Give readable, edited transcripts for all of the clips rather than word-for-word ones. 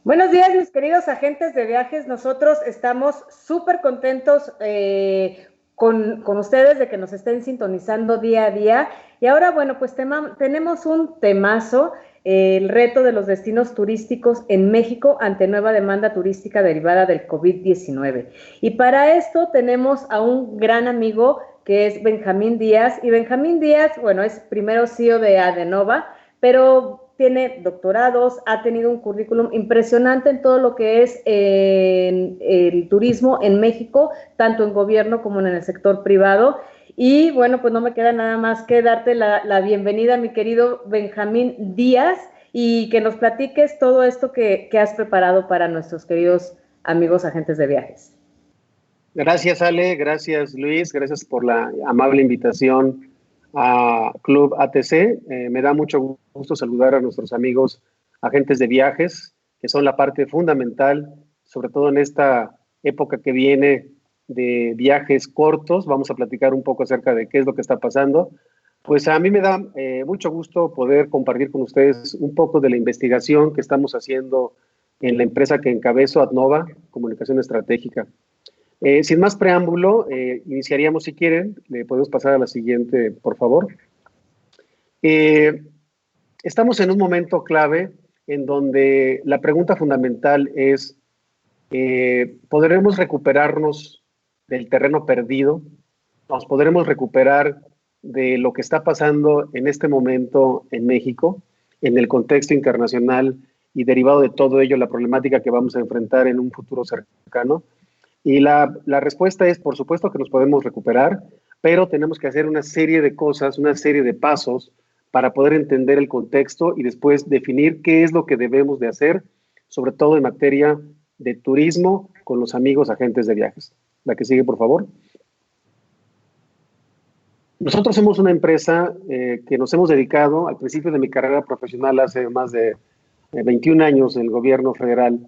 Buenos días, mis queridos agentes de viajes. Nosotros estamos súper contentos con ustedes de que nos estén sintonizando día a día. Y ahora, bueno, pues tenemos un temazo, el reto de los destinos turísticos en México ante nueva demanda turística derivada del COVID-19. Y para esto tenemos a un gran amigo que es Benjamín Díaz. Y Benjamín Díaz, bueno, es primero CEO de Adenova, pero tiene doctorados, ha tenido un currículum impresionante en todo lo que es el turismo en México, tanto en gobierno como en el sector privado. Y bueno, pues no me queda nada más que darte la bienvenida, mi querido Benjamín Díaz, y que nos platiques todo esto que has preparado para nuestros queridos amigos agentes de viajes. Gracias, Ale, gracias, Luis, gracias por la amable invitación a Club ATC. Me da mucho gusto saludar a nuestros amigos agentes de viajes, que son la parte fundamental, sobre todo en esta época que viene de viajes cortos. Vamos a platicar un poco acerca de qué es lo que está pasando. Pues a mí me da mucho gusto poder compartir con ustedes un poco de la investigación que estamos haciendo en la empresa que encabezo, Adnova, Comunicación Estratégica. Sin más preámbulo, iniciaríamos, si quieren, le podemos pasar a la siguiente, por favor. Estamos en un momento clave en donde la pregunta fundamental es, ¿podremos recuperarnos del terreno perdido? ¿Nos podremos recuperar de lo que está pasando en este momento en México, en el contexto internacional y derivado de todo ello, la problemática que vamos a enfrentar en un futuro cercano? Y la respuesta es, por supuesto que nos podemos recuperar, pero tenemos que hacer una serie de cosas, una serie de pasos para poder entender el contexto y después definir qué es lo que debemos de hacer, sobre todo en materia de turismo con los amigos agentes de viajes. La que sigue, por favor. Nosotros somos una empresa que nos hemos dedicado, al principio de mi carrera profesional, hace más de 21 años en el gobierno federal,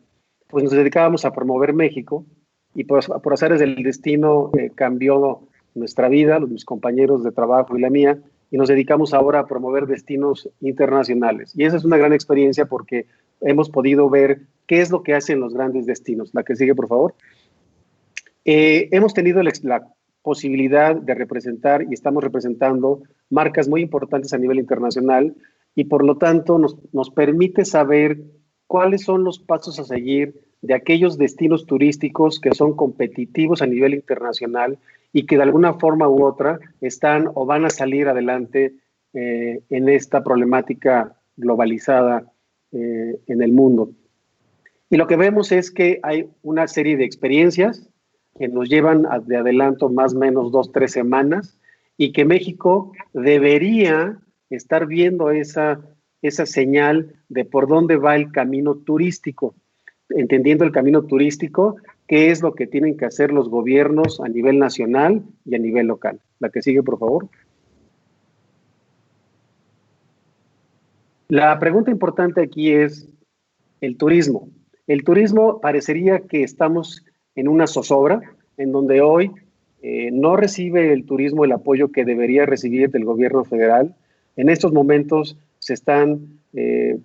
pues nos dedicábamos a promover México. Y por azares del destino cambió nuestra vida, mis compañeros de trabajo y la mía, y nos dedicamos ahora a promover destinos internacionales. Y esa es una gran experiencia porque hemos podido ver qué es lo que hacen los grandes destinos. La que sigue, por favor. Hemos tenido la posibilidad de representar y estamos representando marcas muy importantes a nivel internacional y por lo tanto nos permite saber cuáles son los pasos a seguir de aquellos destinos turísticos que son competitivos a nivel internacional y que de alguna forma u otra están o van a salir adelante en esta problemática globalizada en el mundo. Y lo que vemos es que hay una serie de experiencias que nos llevan de adelanto más o menos 2-3 semanas y que México debería estar viendo esa señal de por dónde va el camino turístico. Entendiendo el camino turístico, qué es lo que tienen que hacer los gobiernos a nivel nacional y a nivel local. La que sigue, por favor. La pregunta importante aquí es el turismo. El turismo parecería que estamos en una zozobra, en donde hoy no recibe el turismo el apoyo que debería recibir del gobierno federal. En estos momentos se están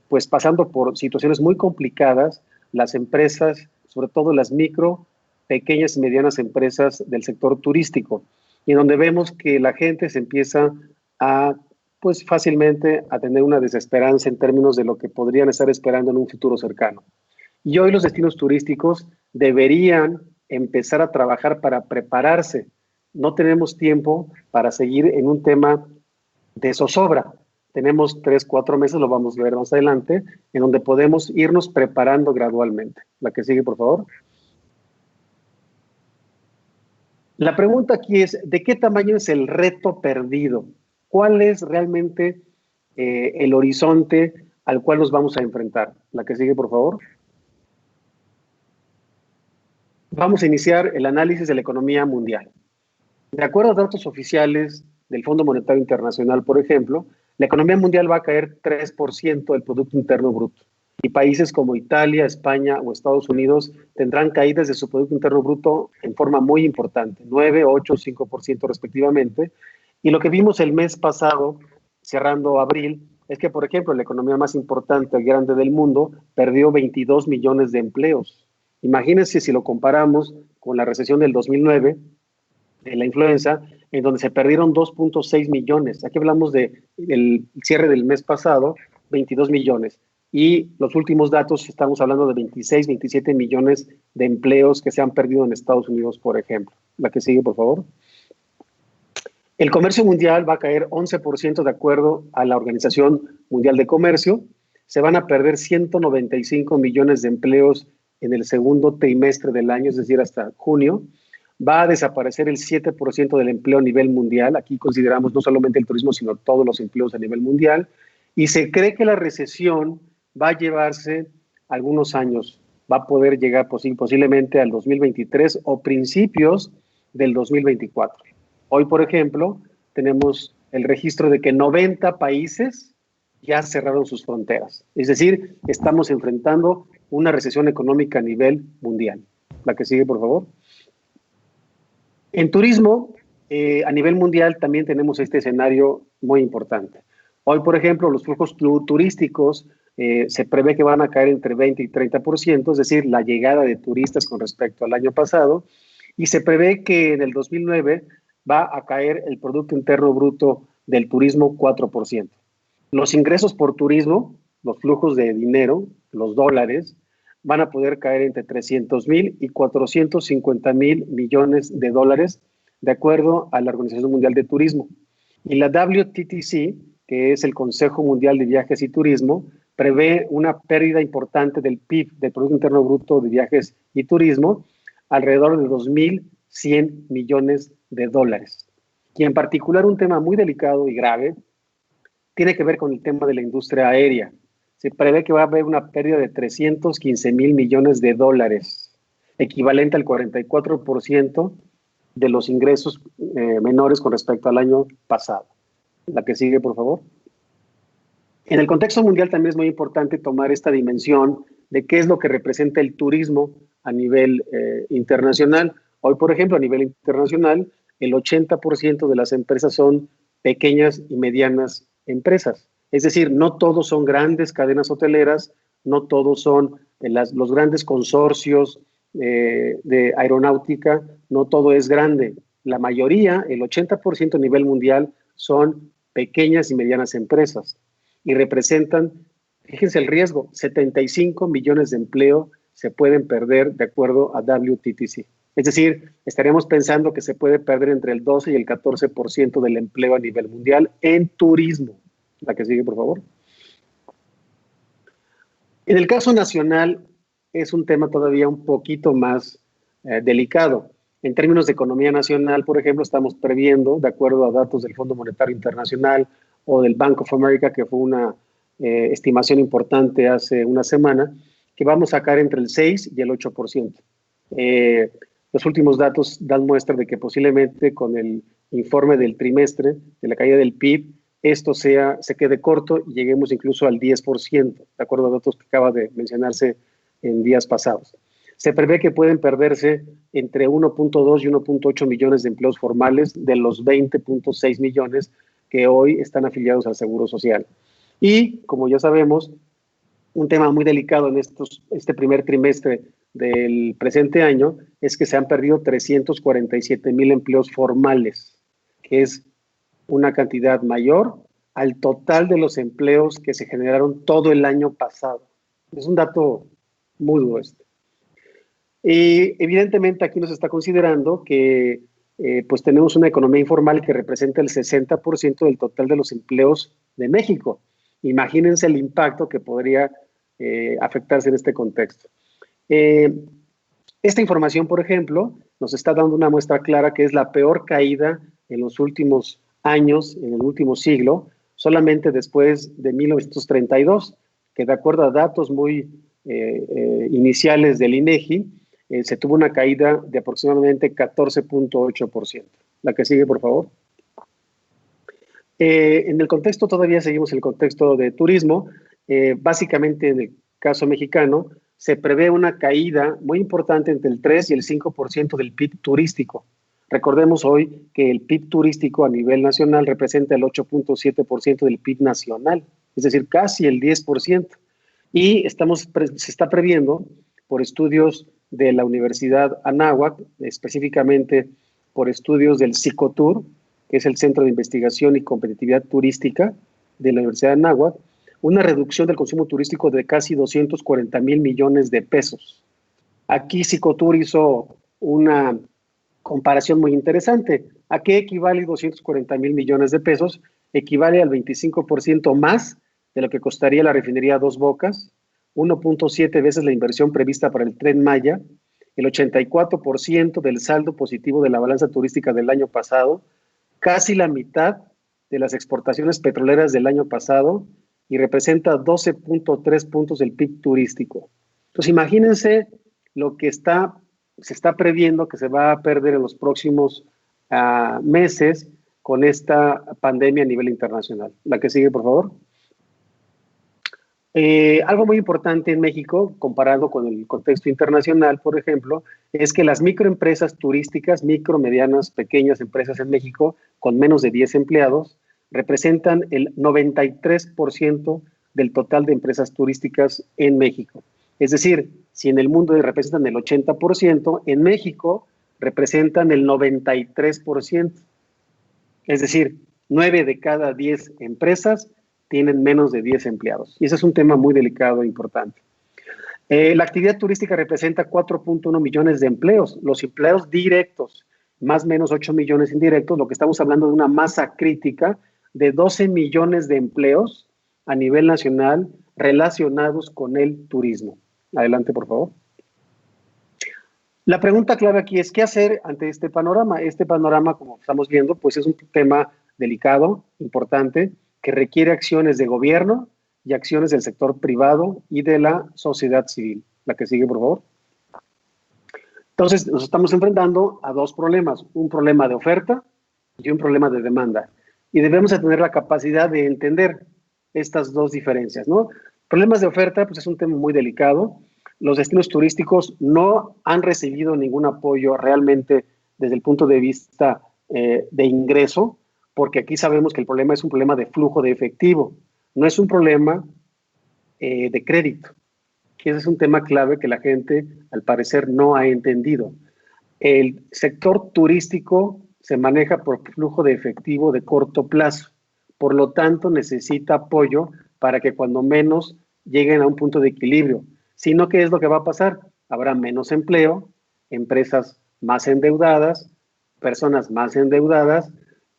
pues pasando por situaciones muy complicadas las empresas, sobre todo las micro, pequeñas y medianas empresas del sector turístico, y donde vemos que la gente se empieza a, pues fácilmente a tener una desesperanza en términos de lo que podrían estar esperando en un futuro cercano. Y hoy los destinos turísticos deberían empezar a trabajar para prepararse. No tenemos tiempo para seguir en un tema de zozobra. Tenemos 3-4 meses, lo vamos a ver más adelante, en donde podemos irnos preparando gradualmente. La que sigue, por favor. La pregunta aquí es, ¿de qué tamaño es el reto perdido? ¿Cuál es realmente el horizonte al cual nos vamos a enfrentar? La que sigue, por favor. Vamos a iniciar el análisis de la economía mundial. De acuerdo a datos oficiales del Fondo Monetario Internacional, por ejemplo, la economía mundial va a caer 3% del Producto Interno Bruto. Y países como Italia, España o Estados Unidos tendrán caídas de su Producto Interno Bruto en forma muy importante, 9, 8, 5% respectivamente. Y lo que vimos el mes pasado, cerrando abril, es que, por ejemplo, la economía más importante, grande del mundo, perdió 22 millones de empleos. Imagínense si lo comparamos con la recesión del 2009, de la influenza, en donde se perdieron 2.6 millones. Aquí hablamos del cierre del mes pasado, 22 millones. Y los últimos datos, estamos hablando de 26, 27 millones de empleos que se han perdido en Estados Unidos, por ejemplo. La que sigue, por favor. El comercio mundial va a caer 11% de acuerdo a la Organización Mundial de Comercio. Se van a perder 195 millones de empleos en el segundo trimestre del año, es decir, hasta junio. Va a desaparecer el 7% del empleo a nivel mundial. Aquí consideramos no solamente el turismo, sino todos los empleos a nivel mundial. Y se cree que la recesión va a llevarse algunos años. Va a poder llegar posiblemente al 2023 o principios del 2024. Hoy, por ejemplo, tenemos el registro de que 90 países ya cerraron sus fronteras. Es decir, estamos enfrentando una recesión económica a nivel mundial. La que sigue, por favor. En turismo, a nivel mundial también tenemos este escenario muy importante. Hoy, por ejemplo, los flujos turísticos se prevé que van a caer entre 20 y 30%, es decir, la llegada de turistas con respecto al año pasado, y se prevé que en el 2009 va a caer el Producto Interno Bruto del turismo 4%. Los ingresos por turismo, los flujos de dinero, los dólares, van a poder caer entre 300,000 y 450,000 millones de dólares, de acuerdo a la Organización Mundial de Turismo. Y la WTTC, que es el Consejo Mundial de Viajes y Turismo, prevé una pérdida importante del PIB, del Producto Interno Bruto de Viajes y Turismo, alrededor de 2,100 millones de dólares. Y en particular un tema muy delicado y grave tiene que ver con el tema de la industria aérea. Se prevé que va a haber una pérdida de 315,000 millones de dólares, equivalente al 44% de los ingresos menores con respecto al año pasado. La que sigue, por favor. En el contexto mundial también es muy importante tomar esta dimensión de qué es lo que representa el turismo a nivel internacional. Hoy, por ejemplo, a nivel internacional, el 80% de las empresas son pequeñas y medianas empresas. Es decir, no todos son grandes cadenas hoteleras, no todos son los grandes consorcios de aeronáutica, no todo es grande. La mayoría, el 80% a nivel mundial, son pequeñas y medianas empresas y representan, fíjense el riesgo, 75 millones de empleo se pueden perder de acuerdo a WTTC. Es decir, estaríamos pensando que se puede perder entre el 12 y el 14% del empleo a nivel mundial en turismo. La que sigue, por favor. En el caso nacional, es un tema todavía un poquito más delicado. En términos de economía nacional, por ejemplo, estamos previendo, de acuerdo a datos del Fondo Monetario Internacional o del Bank of America, que fue una estimación importante hace una semana, que vamos a caer entre el 6 y el 8%. Los últimos datos dan muestra de que posiblemente con el informe del trimestre de la caída del PIB, esto se quede corto y lleguemos incluso al 10%, de acuerdo a datos que acaba de mencionarse en días pasados. Se prevé que pueden perderse entre 1.2 y 1.8 millones de empleos formales de los 20.6 millones que hoy están afiliados al Seguro Social. Y, como ya sabemos, un tema muy delicado en este primer trimestre del presente año es que se han perdido 347,000 empleos formales, que es una cantidad mayor al total de los empleos que se generaron todo el año pasado. Es un dato muy duro este. Y evidentemente aquí nos está considerando que pues tenemos una economía informal que representa el 60% del total de los empleos de México. Imagínense el impacto que podría afectarse en este contexto. Esta información, por ejemplo, nos está dando una muestra clara que es la peor caída en los últimos años, en el último siglo, solamente después de 1932, que de acuerdo a datos muy iniciales del INEGI, se tuvo una caída de aproximadamente 14.8%. La que sigue, por favor. En el contexto, todavía seguimos el contexto de turismo, básicamente en el caso mexicano, se prevé una caída muy importante entre el 3 y el 5% del PIB turístico. Recordemos hoy que el PIB turístico a nivel nacional representa el 8.7% del PIB nacional. es decir, casi el 10%. Y se está previendo por estudios de la Universidad Anáhuac, específicamente por estudios del Cicotur, que es el Centro de Investigación y Competitividad Turística de la Universidad de Anáhuac, una reducción del consumo turístico de casi 240,000 millones de pesos. Aquí Cicotur hizo una comparación muy interesante. ¿A qué equivale 240,000 millones de pesos? Equivale al 25% más de lo que costaría la refinería Dos Bocas, 1.7 veces la inversión prevista para el Tren Maya, el 84% del saldo positivo de la balanza turística del año pasado, casi la mitad de las exportaciones petroleras del año pasado y representa 12.3 puntos del PIB turístico. Entonces, imagínense lo que se está previendo que se va a perder en los próximos meses con esta pandemia a nivel internacional. La que sigue, por favor. Algo muy importante en México, comparado con el contexto internacional, por ejemplo, es que las microempresas turísticas, micro, medianas, pequeñas empresas en México, con menos de 10 empleados, representan el 93% del total de empresas turísticas en México. Es decir, si en el mundo representan el 80%, en México representan el 93%. Es decir, 9 de cada 10 empresas tienen menos de 10 empleados. Y ese es un tema muy delicado e importante. La actividad turística representa 4.1 millones de empleos. Los empleos directos, más o menos 8 millones indirectos, lo que estamos hablando de una masa crítica de 12 millones de empleos a nivel nacional relacionados con el turismo. Adelante, por favor. La pregunta clave aquí es, ¿qué hacer ante este panorama? Este panorama, como estamos viendo, pues es un tema delicado, importante, que requiere acciones de gobierno y acciones del sector privado y de la sociedad civil. La que sigue, por favor. Entonces, nos estamos enfrentando a dos problemas, un problema de oferta y un problema de demanda. Y debemos de tener la capacidad de entender estas dos diferencias, ¿no? Problemas de oferta, pues es un tema muy delicado. Los destinos turísticos no han recibido ningún apoyo realmente desde el punto de vista de ingreso, porque aquí sabemos que el problema es un problema de flujo de efectivo, no es un problema de crédito, que ese es un tema clave que la gente al parecer no ha entendido. El sector turístico se maneja por flujo de efectivo de corto plazo, por lo tanto necesita apoyo para que cuando menos lleguen a un punto de equilibrio. Si no, ¿qué es lo que va a pasar? Habrá menos empleo, empresas más endeudadas, personas más endeudadas,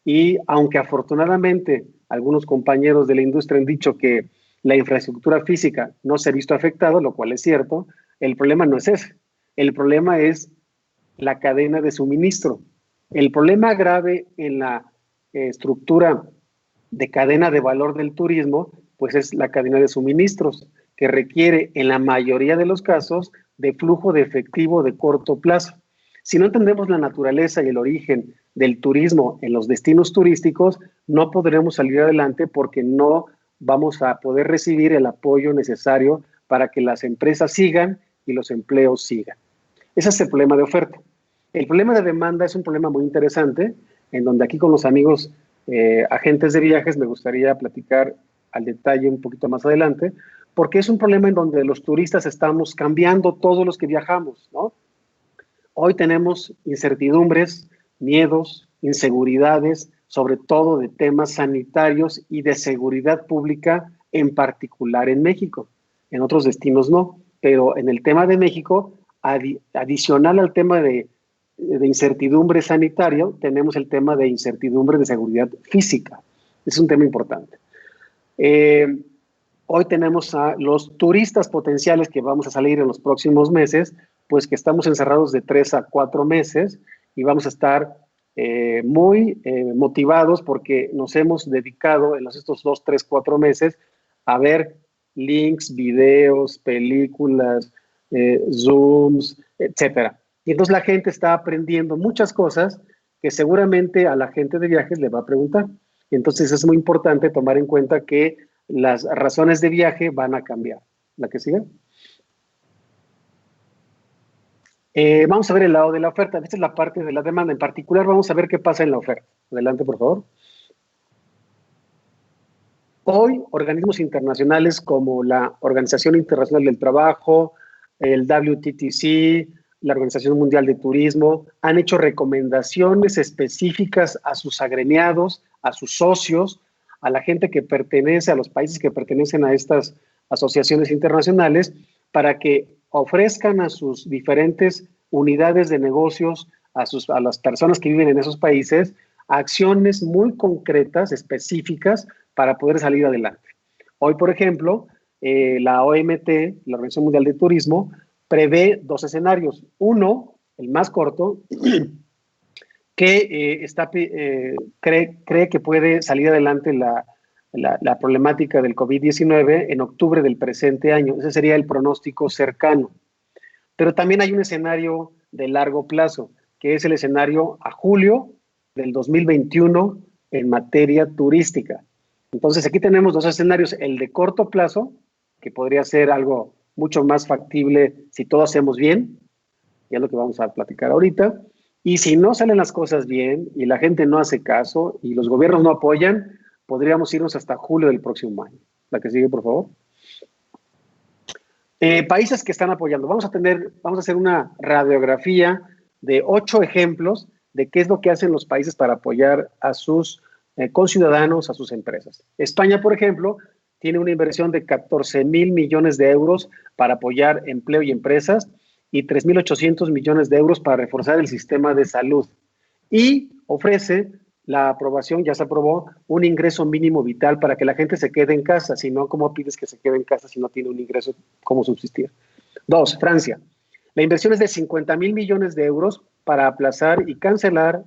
y aunque afortunadamente algunos compañeros de la industria han dicho que la infraestructura física no se ha visto afectada, lo cual es cierto, el problema no es ese. El problema es la cadena de suministro. El problema grave en la estructura de cadena de valor del turismo, pues es la cadena de suministros, que requiere en la mayoría de los casos de flujo de efectivo de corto plazo. Si no entendemos la naturaleza y el origen del turismo en los destinos turísticos, no podremos salir adelante porque no vamos a poder recibir el apoyo necesario para que las empresas sigan y los empleos sigan. Ese es el problema de oferta. El problema de demanda es un problema muy interesante, en donde aquí con los amigos agentes de viajes me gustaría platicar al detalle un poquito más adelante, porque es un problema en donde los turistas estamos cambiando todos los que viajamos, ¿no? Hoy tenemos incertidumbres, miedos, inseguridades, sobre todo de temas sanitarios y de seguridad pública, en particular en México. En otros destinos no, pero en el tema de México, adicional al tema de incertidumbre sanitario, tenemos el tema de incertidumbre de seguridad física. Es un tema importante. Hoy tenemos a los turistas potenciales que vamos a salir en los próximos meses, pues que estamos encerrados de 3 a 4 meses y vamos a estar muy motivados porque nos hemos dedicado en estos 2, 3, 4 meses a ver links, videos, películas, Zooms, etcétera. Y entonces la gente está aprendiendo muchas cosas que seguramente a la gente de viajes le va a preguntar. Y entonces es muy importante tomar en cuenta que las razones de viaje van a cambiar. ¿La que sigue? Vamos a ver el lado de la oferta. Esta es la parte de la demanda. En particular, vamos a ver qué pasa en la oferta. Adelante, por favor. Hoy, organismos internacionales como la Organización Internacional del Trabajo, el WTTC, la Organización Mundial de Turismo, han hecho recomendaciones específicas a sus agremiados, a sus socios, a la gente que pertenece, a los países que pertenecen a estas asociaciones internacionales, para que ofrezcan a sus diferentes unidades de negocios, a las personas que viven en esos países, acciones muy concretas, específicas, para poder salir adelante. Hoy, por ejemplo, la OMT, la Organización Mundial de Turismo, prevé 2 escenarios. Uno, el más corto, que cree que puede salir adelante la problemática del COVID-19 en octubre del presente año. Ese sería el pronóstico cercano. Pero también hay un escenario de largo plazo, que es el escenario a julio del 2021 en materia turística. Entonces, aquí tenemos 2 escenarios, el de corto plazo, que podría ser algo mucho más factible si todo hacemos bien, ya es lo que vamos a platicar ahorita, y si no salen las cosas bien y la gente no hace caso y los gobiernos no apoyan, podríamos irnos hasta julio del próximo año. La que sigue, por favor. Países que están apoyando. Vamos a hacer una radiografía de 8 ejemplos de qué es lo que hacen los países para apoyar a sus conciudadanos, a sus empresas. España, por ejemplo, tiene una inversión de 14,000 millones de euros para apoyar empleo y empresas y 3,800 millones de euros para reforzar el sistema de salud. Y ofrece la aprobación, ya se aprobó, un ingreso mínimo vital para que la gente se quede en casa. Si no, ¿cómo pides que se quede en casa si no tiene un ingreso? ¿Cómo subsistir? 2, Francia. La inversión es de 50,000 millones de euros para aplazar y cancelar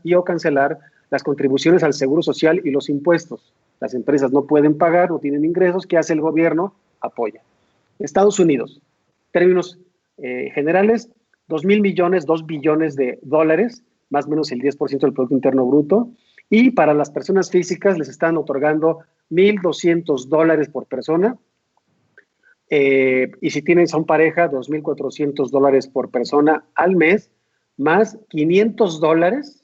las contribuciones al Seguro Social y los impuestos. Las empresas no pueden pagar, no tienen ingresos. ¿Qué hace el gobierno? Apoya. Estados Unidos, términos generales, 2,000 millones, 2 billones de dólares, más o menos el 10% del Producto Interno Bruto. Y para las personas físicas les están otorgando $1,200 por persona. Y si son pareja, $2,400 por persona al mes, más $500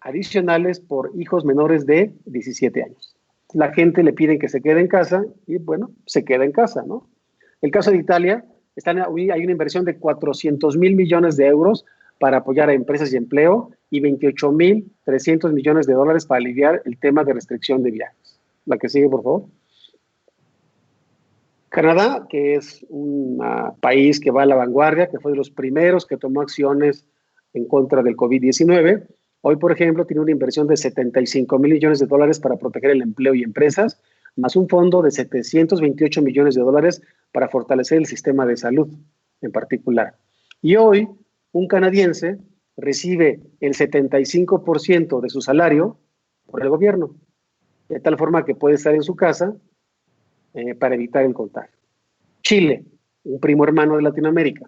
adicionales por hijos menores de 17 años. La gente le piden que se quede en casa y, bueno, se queda en casa, ¿no? El caso de Italia, hay una inversión de 400,000 millones de euros para apoyar a empresas y empleo y 28,300 millones de dólares para aliviar el tema de restricción de viajes. La que sigue, por favor. Canadá, que es un país que va a la vanguardia, que fue de los primeros que tomó acciones en contra del COVID-19. Hoy, por ejemplo, tiene una inversión de 75,000 millones de dólares para proteger el empleo y empresas, más un fondo de 728 millones de dólares para fortalecer el sistema de salud en particular. Y hoy, un canadiense recibe el 75% de su salario por el gobierno, de tal forma que puede estar en su casa para evitar el contagio. Chile, un primo hermano de Latinoamérica,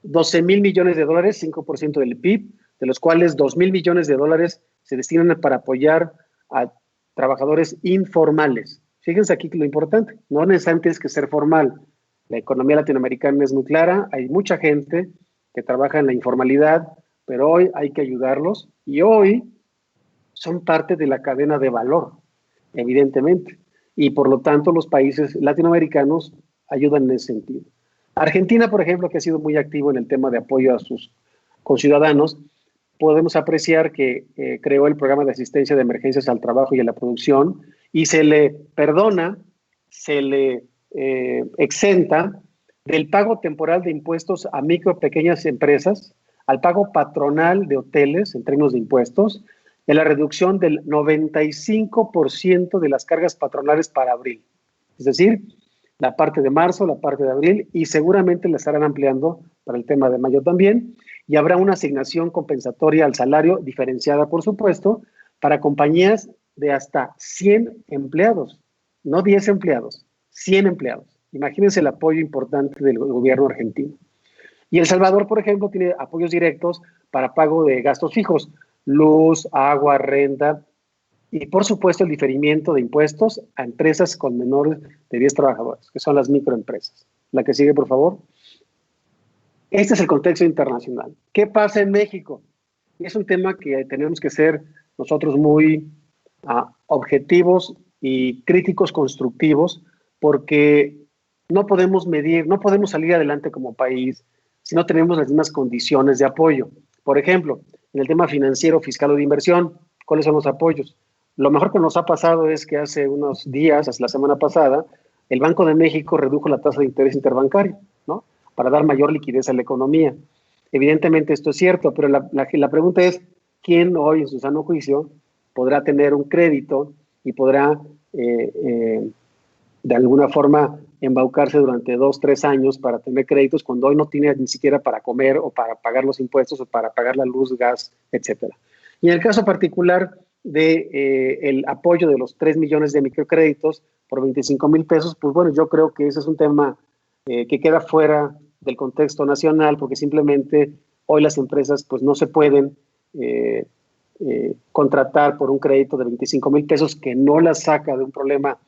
12,000 millones de dólares, 5% del PIB, de los cuales 2,000 millones de dólares se destinan para apoyar a trabajadores informales. Fíjense aquí lo importante, no necesariamente es que ser formal. La economía latinoamericana es muy clara, hay mucha gente que trabaja en la informalidad, pero hoy hay que ayudarlos y hoy son parte de la cadena de valor, evidentemente. Y por lo tanto los países latinoamericanos ayudan en ese sentido. Argentina, por ejemplo, que ha sido muy activo en el tema de apoyo a sus conciudadanos, podemos apreciar que creó el programa de asistencia de emergencias al trabajo y a la producción y se le perdona, se le exenta del pago temporal de impuestos a micro y pequeñas empresas, al pago patronal de hoteles en términos de impuestos, de la reducción del 95% de las cargas patronales para abril. Es decir, la parte de marzo, la parte de abril, y seguramente la estarán ampliando para el tema de mayo también, y habrá una asignación compensatoria al salario, diferenciada por supuesto, para compañías de hasta 100 empleados, no 10 empleados, 100 empleados. Imagínense el apoyo importante del gobierno argentino. Y El Salvador, por ejemplo, tiene apoyos directos para pago de gastos fijos, luz, agua, renta, y por supuesto el diferimiento de impuestos a empresas con menores de 10 trabajadores, que son las microempresas. La que sigue, por favor. Este es el contexto internacional. ¿Qué pasa en México? Y es un tema que tenemos que ser nosotros muy objetivos y críticos constructivos, porque no podemos medir, no podemos salir adelante como país si no tenemos las mismas condiciones de apoyo. Por ejemplo, en el tema financiero, fiscal o de inversión, ¿cuáles son los apoyos? Lo mejor que nos ha pasado es que hace unos días, hace la semana pasada, el Banco de México redujo la tasa de interés interbancario, ¿no? Para dar mayor liquidez a la economía. Evidentemente esto es cierto, pero la pregunta es, ¿quién hoy en su sano juicio podrá tener un crédito y podrá de alguna forma embaucarse durante 2, 3 años para tener créditos cuando hoy no tiene ni siquiera para comer o para pagar los impuestos o para pagar la luz, gas, etcétera? Y en el caso particular de el apoyo de los 3 millones de microcréditos por 25,000 pesos, pues bueno, yo creo que ese es un tema que queda fuera del contexto nacional, porque simplemente hoy las empresas pues no se pueden contratar por un crédito de 25,000 pesos que no las saca de un problema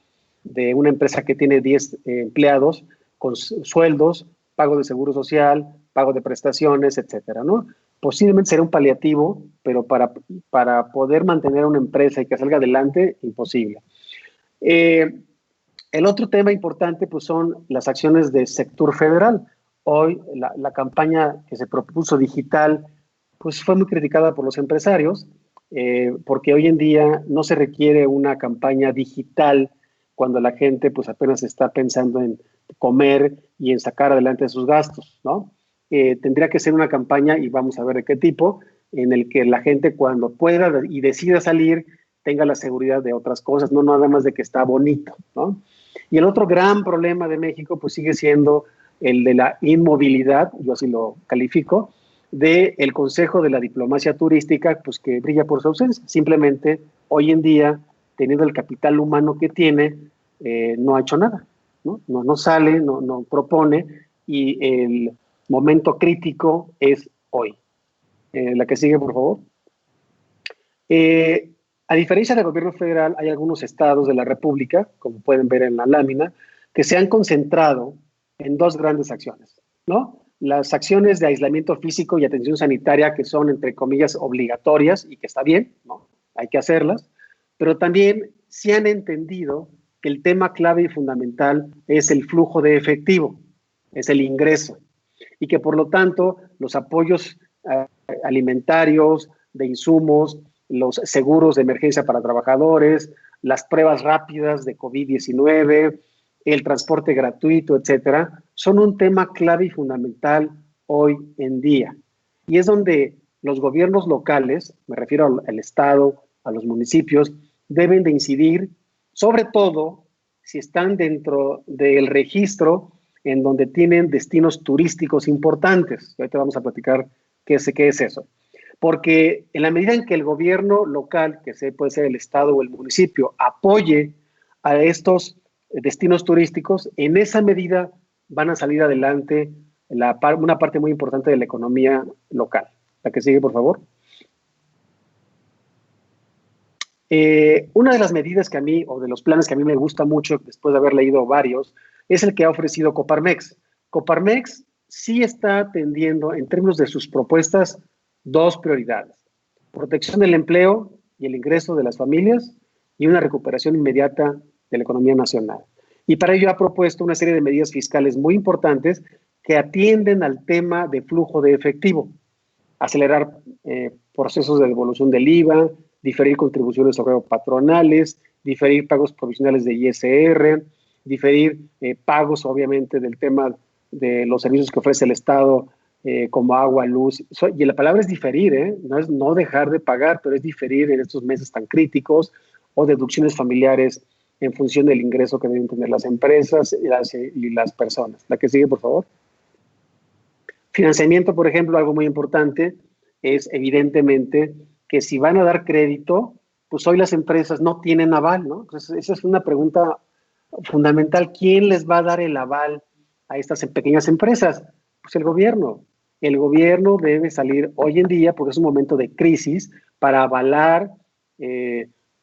de una empresa que tiene 10 empleados con sueldos, pago de seguro social, pago de prestaciones, etcétera, ¿no? Posiblemente será un paliativo, pero para poder mantener una empresa y que salga adelante, imposible. El otro tema importante pues, son las acciones del sector federal. Hoy la campaña que se propuso digital pues, fue muy criticada por los empresarios, porque hoy en día no se requiere una campaña digital cuando la gente pues apenas está pensando en comer y en sacar adelante sus gastos, ¿no? Tendría que ser una campaña, y vamos a ver de qué tipo, en el que la gente cuando pueda y decida salir tenga la seguridad de otras cosas, no nada más de que está bonito, ¿no? Y el otro gran problema de México pues sigue siendo el de la inmovilidad, yo así lo califico, del Consejo de la Diplomacia Turística, pues que brilla por su ausencia. Simplemente hoy en día, teniendo el capital humano que tiene, no ha hecho nada, ¿no? No sale, no propone, y el momento crítico es hoy. La que sigue, por favor. A diferencia del gobierno federal, hay algunos estados de la República, como pueden ver en la lámina, que se han concentrado en dos grandes acciones, ¿no? Las acciones de aislamiento físico y atención sanitaria, que son, entre comillas, obligatorias y que está bien, ¿no? Hay que hacerlas, pero también se han entendido que el tema clave y fundamental es el flujo de efectivo, es el ingreso, y que por lo tanto los apoyos alimentarios, de insumos, los seguros de emergencia para trabajadores, las pruebas rápidas de COVID-19, el transporte gratuito, etcétera, son un tema clave y fundamental hoy en día. Y es donde los gobiernos locales, me refiero al Estado, a los municipios, deben de incidir, sobre todo si están dentro del registro en donde tienen destinos turísticos importantes. Ahorita vamos a platicar qué es eso. Porque en la medida en que el gobierno local, que puede ser el Estado o el municipio, apoye a estos destinos turísticos, en esa medida van a salir adelante una parte muy importante de la economía local. La que sigue, por favor. Una de las medidas que a mí, o de los planes que a mí me gusta mucho, después de haber leído varios, es el que ha ofrecido Coparmex. Coparmex sí está atendiendo, en términos de sus propuestas, dos prioridades: protección del empleo y el ingreso de las familias, y una recuperación inmediata de la economía nacional. Y para ello ha propuesto una serie de medidas fiscales muy importantes que atienden al tema de flujo de efectivo: acelerar procesos de devolución del IVA, diferir contribuciones patronales, diferir pagos provisionales de ISR, diferir pagos, obviamente, del tema de los servicios que ofrece el Estado, como agua, luz. Y la palabra es diferir, no es no dejar de pagar, pero es diferir en estos meses tan críticos, o deducciones familiares en función del ingreso que deben tener las empresas y las personas. La que sigue, por favor. Financiamiento, por ejemplo, algo muy importante es evidentemente que si van a dar crédito, pues hoy las empresas no tienen aval, ¿no? Entonces, esa es una pregunta fundamental. ¿Quién les va a dar el aval a estas pequeñas empresas? Pues el gobierno. El gobierno debe salir hoy en día, porque es un momento de crisis, para avalar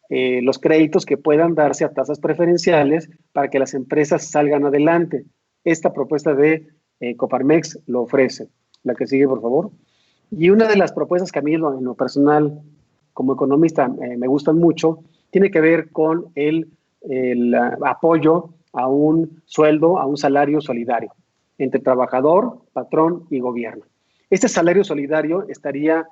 los créditos que puedan darse a tasas preferenciales para que las empresas salgan adelante. Esta propuesta de Coparmex lo ofrece. La que sigue, por favor. Y una de las propuestas que a mí en lo personal, como economista, me gustan mucho, tiene que ver con el el apoyo a un sueldo, a un salario solidario entre trabajador, patrón y gobierno. Este salario solidario estaría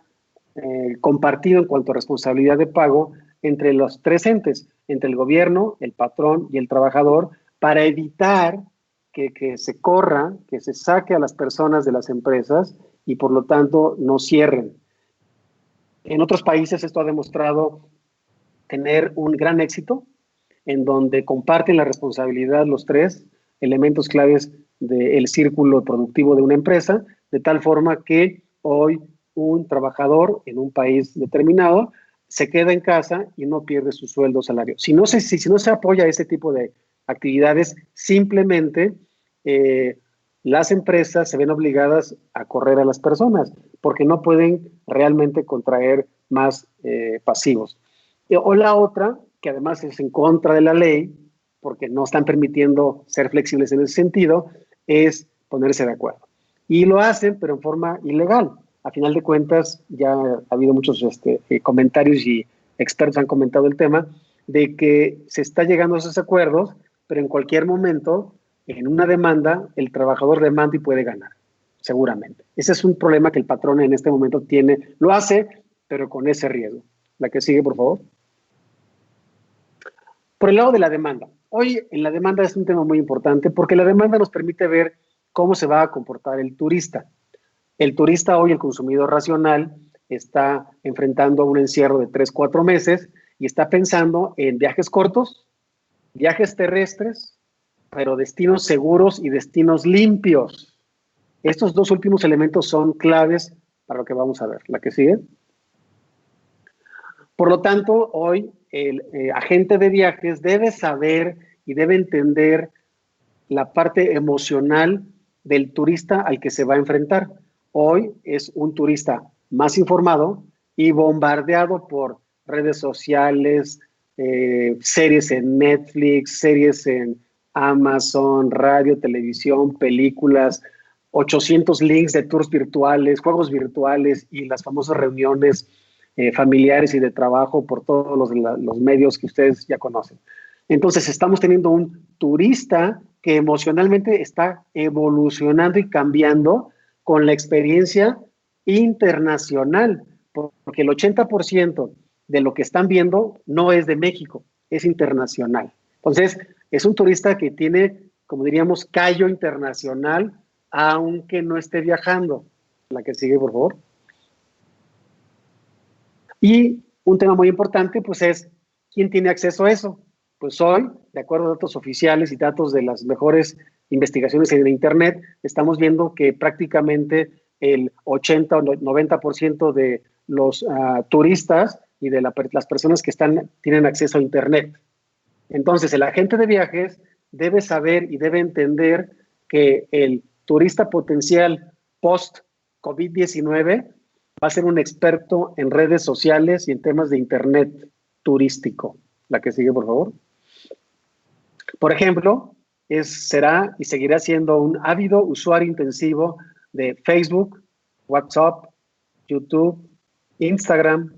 compartido en cuanto a responsabilidad de pago entre los tres entes, entre el gobierno, el patrón y el trabajador, para evitar que se corra, que se saque a las personas de las empresas y por lo tanto no cierren. En otros países esto ha demostrado tener un gran éxito, en donde comparten la responsabilidad los tres elementos claves del círculo productivo de una empresa, de tal forma que hoy un trabajador en un país determinado se queda en casa y no pierde su sueldo o salario. Si no se apoya este tipo de actividades, simplemente las empresas se ven obligadas a correr a las personas porque no pueden realmente contraer más pasivos. O la otra, que además es en contra de la ley, porque no están permitiendo ser flexibles en ese sentido, es ponerse de acuerdo. Y lo hacen, pero en forma ilegal. A final de cuentas, ya ha habido muchos comentarios y expertos han comentado el tema de que se está llegando a esos acuerdos, pero en cualquier momento, en una demanda, el trabajador demanda y puede ganar, seguramente. Ese es un problema que el patrón en este momento tiene. Lo hace, pero con ese riesgo. La que sigue, por favor. Por el lado de la demanda. Hoy en la demanda es un tema muy importante porque la demanda nos permite ver cómo se va a comportar el turista. El turista hoy, el consumidor racional, está enfrentando un encierro de 3, 4 meses y está pensando en viajes cortos, viajes terrestres, pero destinos seguros y destinos limpios. Estos dos últimos elementos son claves para lo que vamos a ver. La que sigue. Por lo tanto, hoy el agente de viajes debe saber y debe entender la parte emocional del turista al que se va a enfrentar. Hoy es un turista más informado y bombardeado por redes sociales, series en Netflix, series en Amazon, radio, televisión, películas, 800 links de tours virtuales, juegos virtuales y las famosas reuniones familiares y de trabajo por todos los medios que ustedes ya conocen. Entonces, estamos teniendo un turista que emocionalmente está evolucionando y cambiando con la experiencia internacional, porque el 80% de lo que están viendo no es de México, es internacional. Entonces, es un turista que tiene, como diríamos, callo internacional, aunque no esté viajando. La que sigue, por favor. Y un tema muy importante, pues es, ¿quién tiene acceso a eso? Pues hoy, de acuerdo a datos oficiales y datos de las mejores investigaciones en Internet, estamos viendo que prácticamente el 80 o 90% de los turistas y de las personas que tienen acceso a Internet. Entonces, el agente de viajes debe saber y debe entender que el turista potencial post-COVID-19 va a ser un experto en redes sociales y en temas de Internet turístico. La que sigue, por favor. Por ejemplo, será y seguirá siendo un ávido usuario intensivo de Facebook, WhatsApp, YouTube, Instagram,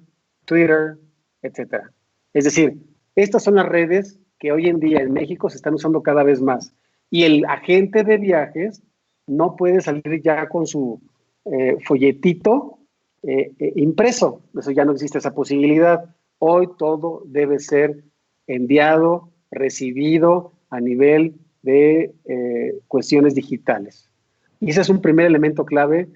Twitter, etc. Es decir, estas son las redes que hoy en día en México se están usando cada vez más. Y el agente de viajes no puede salir ya con su folletito impreso. Eso ya no existe esa posibilidad. Hoy todo debe ser enviado, recibido a nivel de cuestiones digitales. Y ese es un primer elemento clave,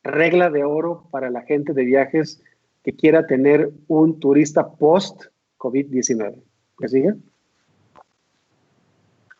regla de oro para la gente de viajes que quiera tener un turista post-COVID-19. ¿Me sigue?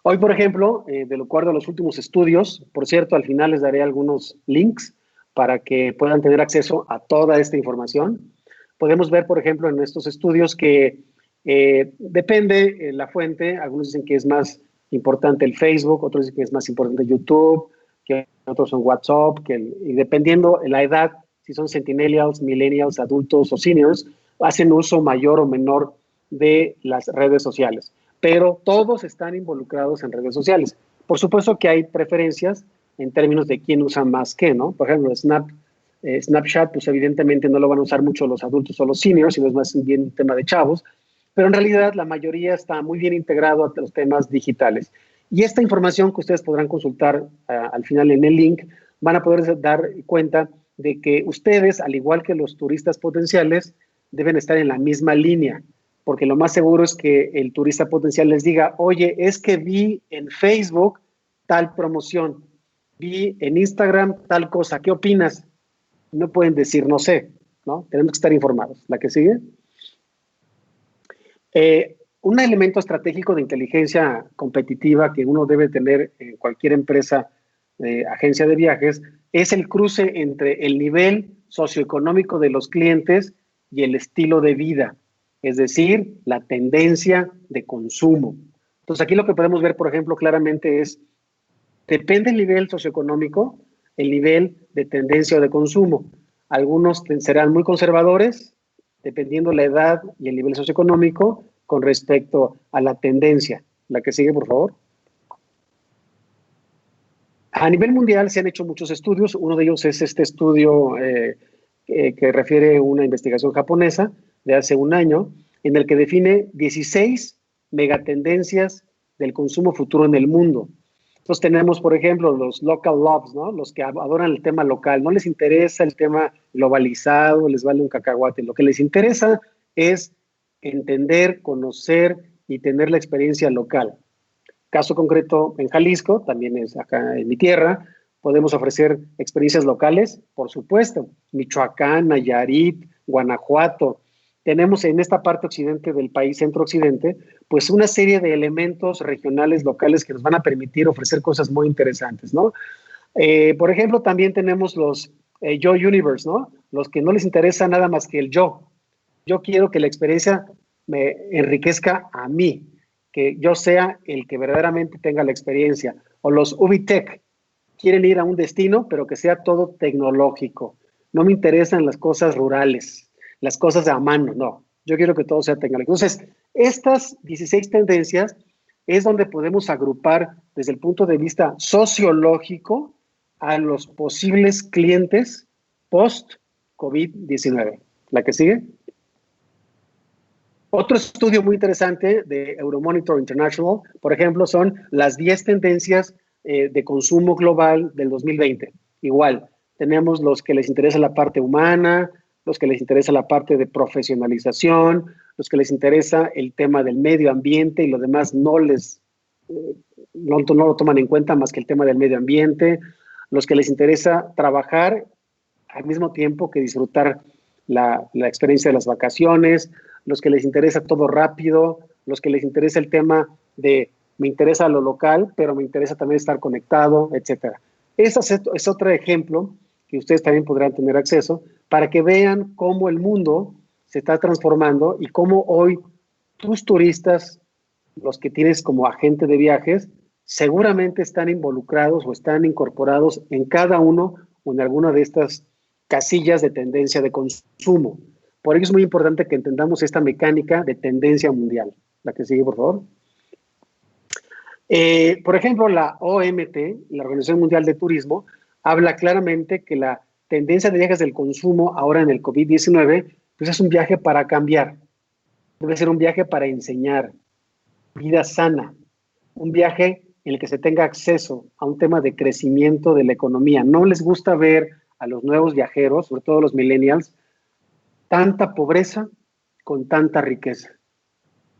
Hoy, por ejemplo, de acuerdo a los últimos estudios, por cierto, al final les daré algunos links para que puedan tener acceso a toda esta información. Podemos ver, por ejemplo, en estos estudios que depende la fuente. Algunos dicen que es más importante el Facebook, otros dicen que es más importante YouTube, que otros son WhatsApp, y dependiendo de la edad, si son centennials, millennials, adultos o seniors, hacen uso mayor o menor de las redes sociales. Pero todos están involucrados en redes sociales. Por supuesto que hay preferencias en términos de quién usa más qué, ¿no? Por ejemplo, Snapchat, pues evidentemente no lo van a usar mucho los adultos o los seniors, sino es más bien un tema de chavos. pero en realidad la mayoría está muy bien integrado a los temas digitales. Y esta información que ustedes podrán consultar al final en el link, van a poder dar cuenta de que ustedes, al igual que los turistas potenciales, deben estar en la misma línea, porque lo más seguro es que el turista potencial les diga, oye, es que vi en Facebook tal promoción, vi en Instagram tal cosa, ¿qué opinas? No pueden decir no sé, ¿no? Tenemos que estar informados. ¿La que sigue? Un elemento estratégico de inteligencia competitiva que uno debe tener en cualquier empresa, agencia de viajes, es el cruce entre el nivel socioeconómico de los clientes y el estilo de vida, es decir, la tendencia de consumo. Entonces, aquí lo que podemos ver, por ejemplo, claramente es, depende del nivel socioeconómico, el nivel de tendencia o de consumo. Algunos serán muy conservadores, dependiendo la edad y el nivel socioeconómico, con respecto a la tendencia. La que sigue, por favor. A nivel mundial se han hecho muchos estudios. Uno de ellos es este estudio que refiere a una investigación japonesa de hace un año, en el que define 16 megatendencias del consumo futuro en el mundo. Entonces tenemos, por ejemplo, los local loves, ¿no? Los que adoran el tema local. No les interesa el tema globalizado, les vale un cacahuate. Lo que les interesa es entender, conocer y tener la experiencia local. Caso concreto en Jalisco, también es acá en mi tierra, podemos ofrecer experiencias locales, por supuesto, Michoacán, Nayarit, Guanajuato. Tenemos en esta parte occidente del país, centro-occidente, pues una serie de elementos regionales, locales que nos van a permitir ofrecer cosas muy interesantes, ¿no? Por ejemplo, también tenemos los Yo Universe, ¿no? Los que no les interesa nada más que el yo. Yo quiero que la experiencia me enriquezca a mí, que yo sea el que verdaderamente tenga la experiencia. O los Ubitech, quieren ir a un destino, pero que sea todo tecnológico. No me interesan las cosas rurales, las cosas a mano, no. Yo quiero que todo sea tecnológico. Entonces, estas 16 tendencias es donde podemos agrupar desde el punto de vista sociológico a los posibles clientes post-COVID-19. ¿La que sigue? Otro estudio muy interesante de Euromonitor International, por ejemplo, son las 10 tendencias de consumo global del 2020. Igual, tenemos los que les interesa la parte humana, los que les interesa la parte de profesionalización, los que les interesa el tema del medio ambiente y lo demás no lo toman en cuenta más que el tema del medio ambiente, los que les interesa trabajar al mismo tiempo que disfrutar la experiencia de las vacaciones, los que les interesa todo rápido, los que les interesa el tema de me interesa lo local, pero me interesa también estar conectado, etcétera. Ese es otro ejemplo que ustedes también podrán tener acceso para que vean cómo el mundo se está transformando y cómo hoy tus turistas, los que tienes como agente de viajes, seguramente están involucrados o están incorporados en cada uno o en alguna de estas casillas de tendencia de consumo. Por ello es muy importante que entendamos esta mecánica de tendencia mundial. La que sigue, por favor. Por ejemplo, la OMT, la Organización Mundial de Turismo, habla claramente que la tendencia de viajes del consumo ahora en el COVID-19, pues es un viaje para cambiar. Debe ser un viaje para enseñar, vida sana, un viaje en el que se tenga acceso a un tema de crecimiento de la economía. No les gusta ver a los nuevos viajeros, sobre todo los millennials, tanta pobreza con tanta riqueza.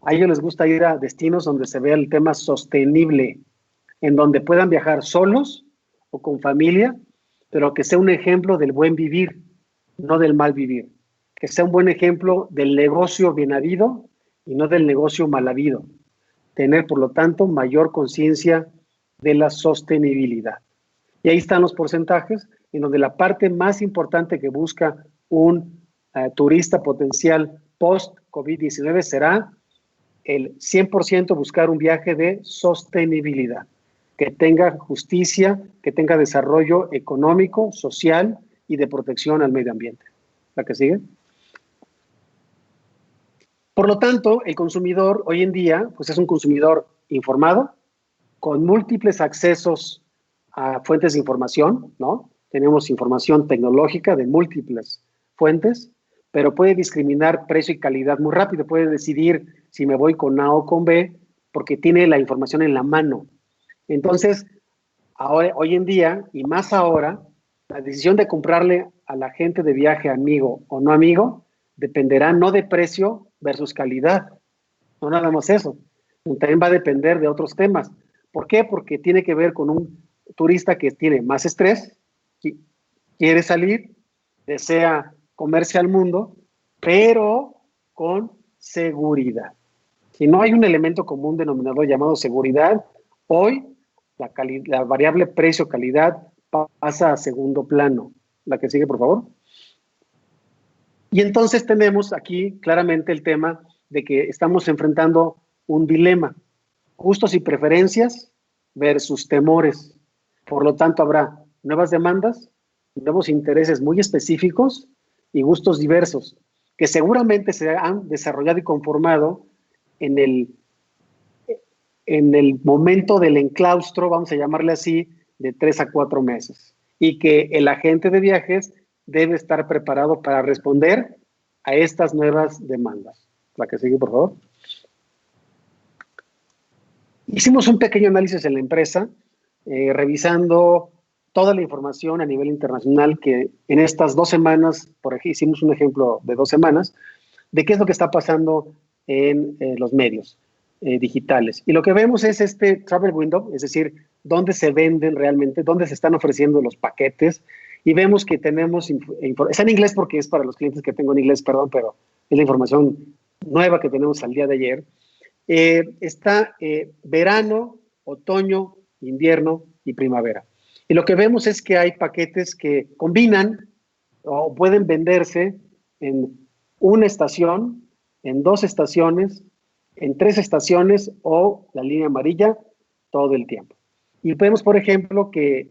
A ellos les gusta ir a destinos donde se vea el tema sostenible, en donde puedan viajar solos o con familia, pero que sea un ejemplo del buen vivir, no del mal vivir. Que sea un buen ejemplo del negocio bien habido y no del negocio mal habido. Tener, por lo tanto, mayor conciencia de la sostenibilidad. Y ahí están los porcentajes, en donde la parte más importante que busca un turista potencial post-COVID-19 será el 100% buscar un viaje de sostenibilidad, que tenga justicia, que tenga desarrollo económico, social y de protección al medio ambiente. ¿La que sigue? Por lo tanto, el consumidor hoy en día pues es un consumidor informado, con múltiples accesos a fuentes de información, ¿no? Tenemos información tecnológica de múltiples fuentes, pero puede discriminar precio y calidad muy rápido, puede decidir si me voy con A o con B, porque tiene la información en la mano. Entonces, ahora, hoy en día, y más ahora, la decisión de comprarle a la gente de viaje amigo o no amigo, dependerá no de precio versus calidad, no nada más eso, también va a depender de otros temas. ¿Por qué? Porque tiene que ver con un turista que tiene más estrés, quiere salir, desea comerse al mundo, pero con seguridad. Si no hay un elemento común denominador llamado seguridad, hoy la variable precio-calidad pasa a segundo plano. La que sigue, por favor. Y entonces tenemos aquí claramente el tema de que estamos enfrentando un dilema, gustos y preferencias versus temores. Por lo tanto, habrá nuevas demandas, nuevos intereses muy específicos y gustos diversos, que seguramente se han desarrollado y conformado en el momento del enclaustro, vamos a llamarle así, de 3 a 4 meses. Y que el agente de viajes debe estar preparado para responder a estas nuevas demandas. La que sigue, por favor. Hicimos un pequeño análisis en la empresa, revisando toda la información a nivel internacional que en estas 2 semanas, por aquí hicimos un ejemplo de 2 semanas, de qué es lo que está pasando en los medios digitales. Y lo que vemos es este travel window, es decir, dónde se venden realmente, dónde se están ofreciendo los paquetes, y vemos que tenemos, está en inglés porque es para los clientes que tengo en inglés, perdón, pero es la información nueva que tenemos al día de ayer. Está verano, otoño, invierno y primavera. Y lo que vemos es que hay paquetes que combinan o pueden venderse en una estación, en 2 estaciones, en 3 estaciones o la línea amarilla todo el tiempo. Y vemos, por ejemplo, que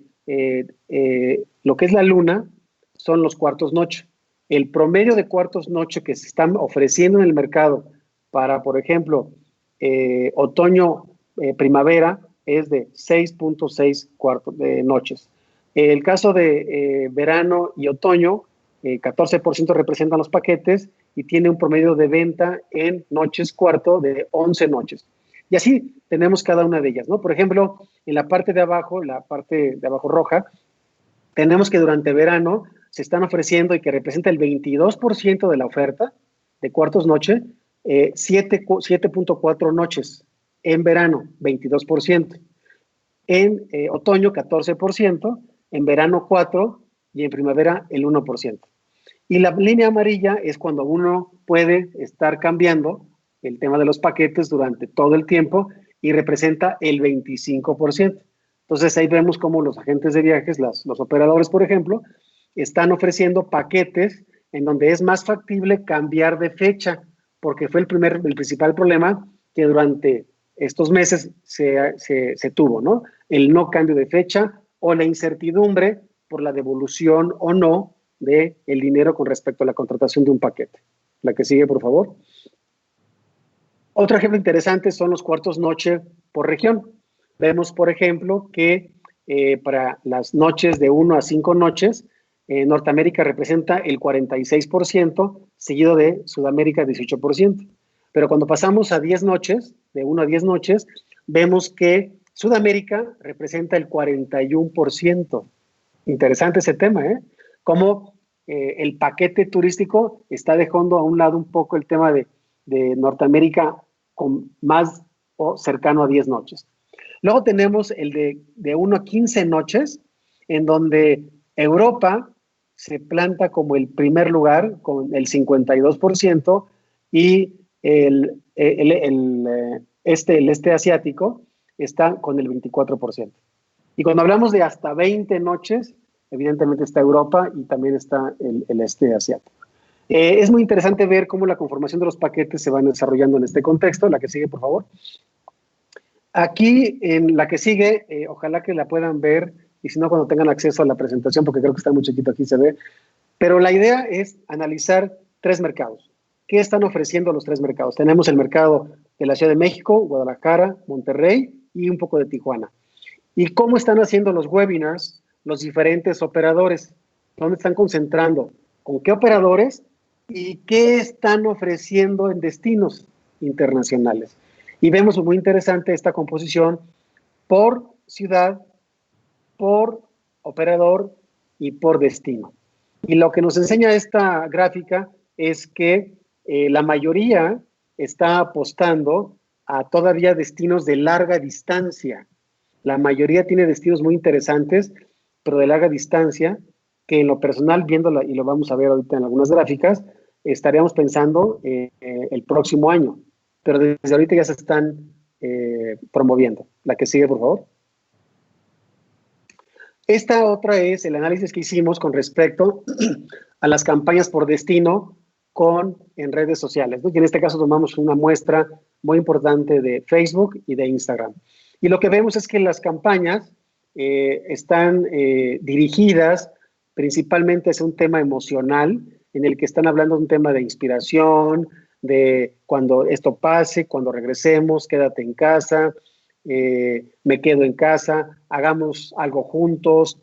lo que es la luna son los cuartos noche. El promedio de cuartos noche que se están ofreciendo en el mercado para, por ejemplo, otoño, primavera, es de 6.6 cuartos de noches. El caso de verano y otoño, 14% representan los paquetes y tiene un promedio de venta en noches cuarto de 11 noches. Y así tenemos cada una de ellas, ¿no? Por ejemplo, en la parte de abajo roja, tenemos que durante verano se están ofreciendo y que representa el 22% de la oferta de cuartos noche, 7.4 noches. En verano, 22%. En otoño, 14%. En verano, 4%. Y en primavera, el 1%. Y la línea amarilla es cuando uno puede estar cambiando el tema de los paquetes durante todo el tiempo y representa el 25%. Entonces ahí vemos cómo los agentes de viajes, los operadores, por ejemplo, están ofreciendo paquetes en donde es más factible cambiar de fecha, porque fue el principal problema que durante estos meses se tuvo, ¿no? El no cambio de fecha o la incertidumbre por la devolución o no del dinero con respecto a la contratación de un paquete. La que sigue, por favor. Otro ejemplo interesante son los cuartos noche por región. Vemos, por ejemplo, que para las noches de 1 a 5 noches, Norteamérica representa el 46%, seguido de Sudamérica 18%. Pero cuando pasamos a 10 noches, de 1 a 10 noches, vemos que Sudamérica representa el 41%. Interesante ese tema, ¿eh? Cómo el paquete turístico está dejando a un lado un poco el tema de Norteamérica con más o cercano a 10 noches. Luego tenemos el de 1 a 15 noches, en donde Europa se planta como el primer lugar con el 52% y el este asiático está con el 24%. Y cuando hablamos de hasta 20 noches, evidentemente está Europa y también está el este asiático. Es muy interesante ver cómo la conformación de los paquetes se van desarrollando en este contexto. La que sigue, por favor. Aquí, en la que sigue, ojalá que la puedan ver, y si no, cuando tengan acceso a la presentación, porque creo que está muy chiquito, aquí se ve. Pero la idea es analizar 3 mercados. ¿Qué están ofreciendo los 3 mercados? Tenemos el mercado de la Ciudad de México, Guadalajara, Monterrey y un poco de Tijuana. ¿Y cómo están haciendo los webinars los diferentes operadores? ¿Dónde están concentrando? ¿Con qué operadores? y qué están ofreciendo en destinos internacionales. Y vemos muy interesante esta composición por ciudad, por operador y por destino. Y lo que nos enseña esta gráfica es que la mayoría está apostando a todavía destinos de larga distancia. La mayoría tiene destinos muy interesantes, pero de larga distancia, que en lo personal, viéndola, y lo vamos a ver ahorita en algunas gráficas, estaríamos pensando el próximo año, pero desde ahorita ya se están promoviendo. La que sigue, por favor. Esta otra es el análisis que hicimos con respecto a las campañas por destino en redes sociales, ¿no? Y en este caso tomamos una muestra muy importante de Facebook y de Instagram. Y lo que vemos es que las campañas están dirigidas principalmente hacia un tema emocional, en el que están hablando de un tema de inspiración, de cuando esto pase, cuando regresemos, quédate en casa, me quedo en casa, hagamos algo juntos,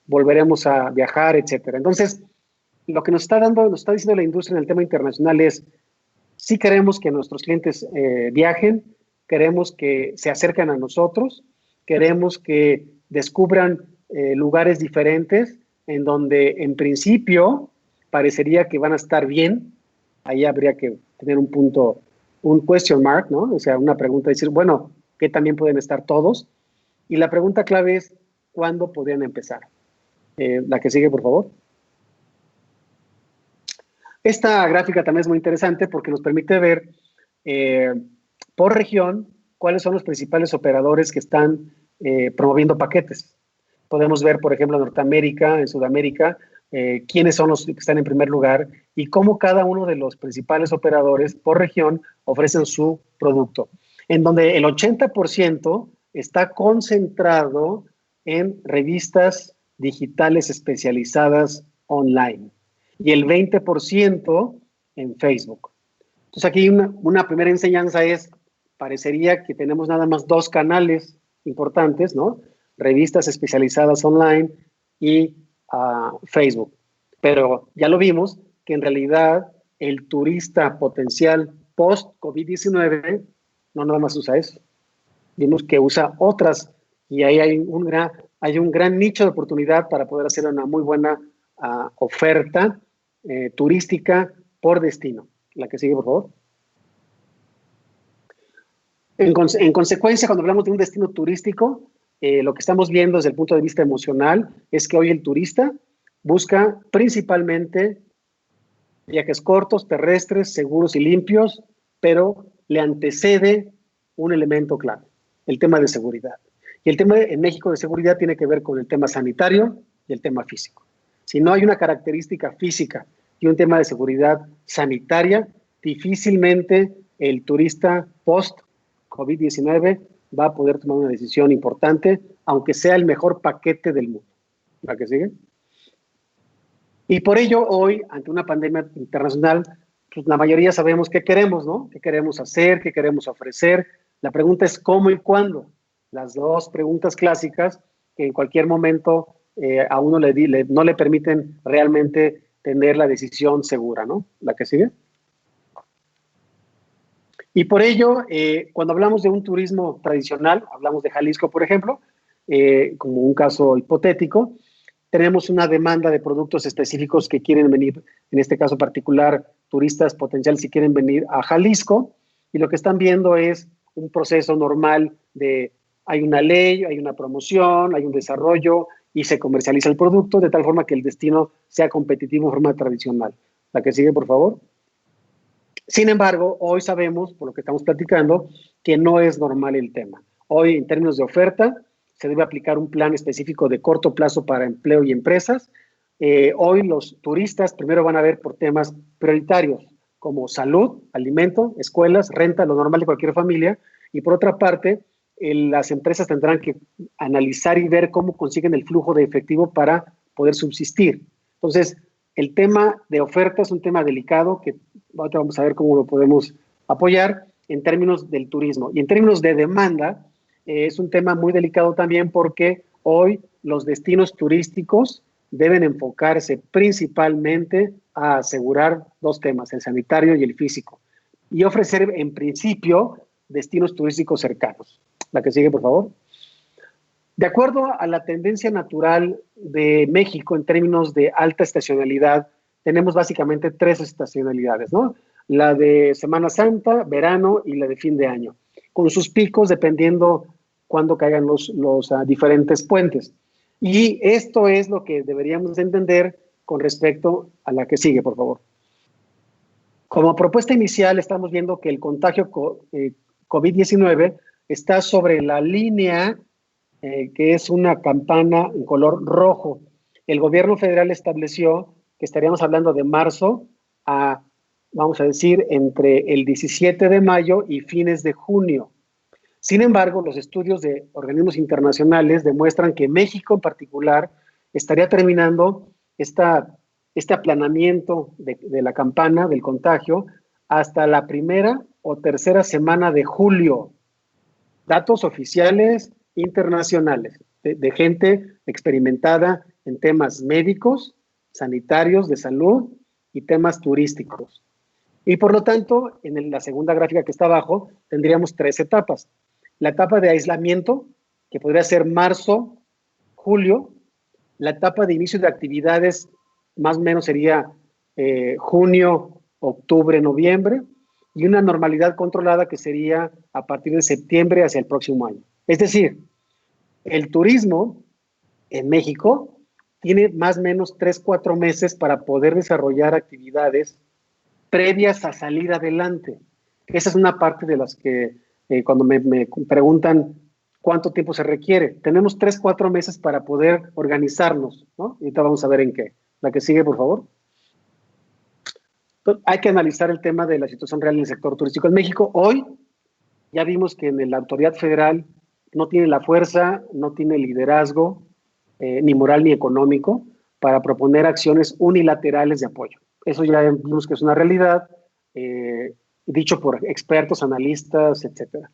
volveremos a viajar, etcétera. Entonces, lo que nos está diciendo la industria en el tema internacional es, sí queremos que nuestros clientes viajen, queremos que se acerquen a nosotros, queremos que descubran lugares diferentes en donde en principio parecería que van a estar bien. Ahí habría que tener un punto, un question mark, ¿no? O sea, una pregunta, decir, bueno, ¿qué también pueden estar todos? Y la pregunta clave es, ¿cuándo podrían empezar? La que sigue, por favor. Esta gráfica también es muy interesante porque nos permite ver por región cuáles son los principales operadores que están promoviendo paquetes. Podemos ver, por ejemplo, en Norteamérica, en Sudamérica, quiénes son los que están en primer lugar y cómo cada uno de los principales operadores por región ofrecen su producto. En donde el 80% está concentrado en revistas digitales especializadas online y el 20% en Facebook. Entonces aquí una primera enseñanza es, parecería que tenemos nada más dos canales importantes, ¿no? Revistas especializadas online y Facebook. Pero ya lo vimos que en realidad el turista potencial post-COVID-19 no nada más usa eso. Vimos que usa otras y ahí hay un gran nicho de oportunidad para poder hacer una muy buena oferta turística por destino. La que sigue, por favor. En consecuencia, cuando hablamos de un destino turístico, lo que estamos viendo desde el punto de vista emocional es que hoy el turista busca principalmente viajes cortos, terrestres, seguros y limpios, pero le antecede un elemento clave, el tema de seguridad. Y el tema en México de seguridad tiene que ver con el tema sanitario y el tema físico. Si no hay una característica física y un tema de seguridad sanitaria, difícilmente el turista post-COVID-19 va a poder tomar una decisión importante, aunque sea el mejor paquete del mundo. ¿La que sigue? Y por ello, hoy, ante una pandemia internacional, pues la mayoría sabemos qué queremos, ¿no? ¿Qué queremos hacer? ¿Qué queremos ofrecer? La pregunta es cómo y cuándo. Las dos preguntas clásicas que en cualquier momento a uno no le permiten realmente tener la decisión segura, ¿no? La que sigue. Y por ello, cuando hablamos de un turismo tradicional, hablamos de Jalisco, por ejemplo, como un caso hipotético, tenemos una demanda de productos específicos que quieren venir, en este caso particular, turistas potenciales si quieren venir a Jalisco, y lo que están viendo es un proceso normal de hay una ley, hay una promoción, hay un desarrollo y se comercializa el producto de tal forma que el destino sea competitivo en forma tradicional. La que sigue, por favor. Sin embargo, hoy sabemos, por lo que estamos platicando, que no es normal el tema. Hoy, en términos de oferta, se debe aplicar un plan específico de corto plazo para empleo y empresas. Hoy los turistas primero van a ver por temas prioritarios, como salud, alimento, escuelas, renta, lo normal de cualquier familia. Y por otra parte, las empresas tendrán que analizar y ver cómo consiguen el flujo de efectivo para poder subsistir. Entonces, el tema de oferta es un tema delicado que vamos a ver cómo lo podemos apoyar en términos del turismo. Y en términos de demanda, es un tema muy delicado también porque hoy los destinos turísticos deben enfocarse principalmente a asegurar dos temas, el sanitario y el físico, y ofrecer en principio destinos turísticos cercanos. La que sigue, por favor. De acuerdo a la tendencia natural de México en términos de alta estacionalidad, tenemos básicamente tres estacionalidades, ¿no? La de Semana Santa, verano y la de fin de año, con sus picos dependiendo cuándo caigan los diferentes puentes. Y esto es lo que deberíamos entender con respecto a la que sigue, por favor. Como propuesta inicial, estamos viendo que el contagio COVID-19 está sobre la línea que es una campana en color rojo. El gobierno federal estableció que estaríamos hablando de marzo a, vamos a decir, entre el 17 de mayo y fines de junio. Sin embargo, los estudios de organismos internacionales demuestran que México en particular estaría terminando este aplanamiento de la campana del contagio hasta la primera o tercera semana de julio. Datos oficiales internacionales de gente experimentada en temas médicos, sanitarios, de salud y temas turísticos. Y por lo tanto, en la segunda gráfica que está abajo, tendríamos tres etapas. La etapa de aislamiento, que podría ser marzo, julio. La etapa de inicio de actividades, más o menos sería junio, octubre, noviembre. Y una normalidad controlada que sería a partir de septiembre hacia el próximo año. Es decir, el turismo en México tiene más o menos 3-4 meses para poder desarrollar actividades previas a salir adelante. Esa es una parte de las que cuando me preguntan cuánto tiempo se requiere, tenemos 3-4 meses para poder organizarnos, ¿no? Y ahorita vamos a ver en qué. La que sigue, por favor. Entonces, hay que analizar el tema de la situación real en el sector turístico en México. Hoy ya vimos que en la autoridad federal no tiene la fuerza, no tiene liderazgo, ni moral ni económico, para proponer acciones unilaterales de apoyo. Eso ya vimos que es una realidad, dicho por expertos, analistas, etcétera.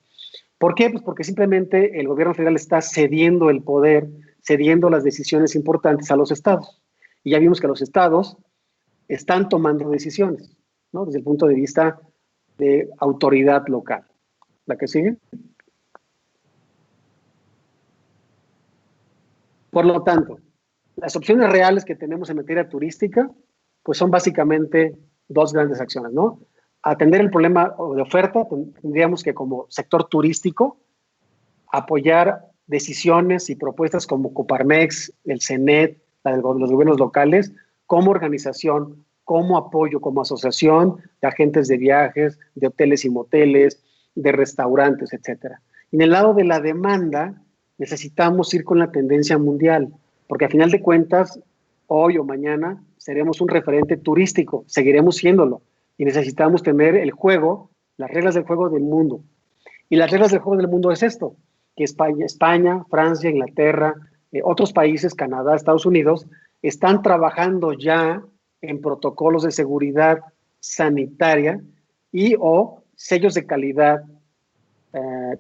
¿Por qué? Pues porque simplemente el gobierno federal está cediendo el poder, cediendo las decisiones importantes a los estados. Y ya vimos que los estados están tomando decisiones, ¿no? Desde el punto de vista de autoridad local. ¿La que sigue? Por lo tanto, las opciones reales que tenemos en materia turística, pues son básicamente dos grandes acciones, ¿no? Atender el problema de oferta, tendríamos que como sector turístico apoyar decisiones y propuestas como Coparmex, el CENET, los gobiernos locales, como organización, como apoyo, como asociación de agentes de viajes, de hoteles y moteles, de restaurantes, etcétera. Y en el lado de la demanda, necesitamos ir con la tendencia mundial, porque a final de cuentas, hoy o mañana seremos un referente turístico, seguiremos siéndolo, y necesitamos tener el juego, las reglas del juego del mundo. Y las reglas del juego del mundo es esto, que España, Francia, Inglaterra, otros países, Canadá, Estados Unidos, están trabajando ya en protocolos de seguridad sanitaria y o sellos de calidad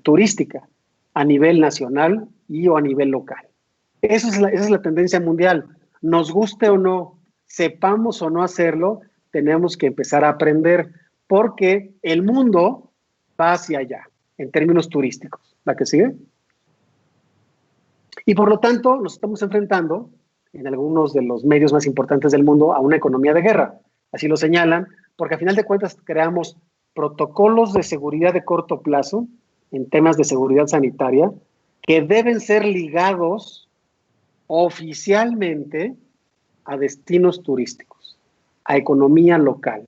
turística a nivel nacional y o a nivel local. Esa es la tendencia mundial. Nos guste o no, sepamos o no hacerlo, tenemos que empezar a aprender porque el mundo va hacia allá en términos turísticos. ¿La que sigue? Y por lo tanto nos estamos enfrentando en algunos de los medios más importantes del mundo a una economía de guerra. Así lo señalan, porque a final de cuentas creamos protocolos de seguridad de corto plazo en temas de seguridad sanitaria que deben ser ligados oficialmente a destinos turísticos, a economía local,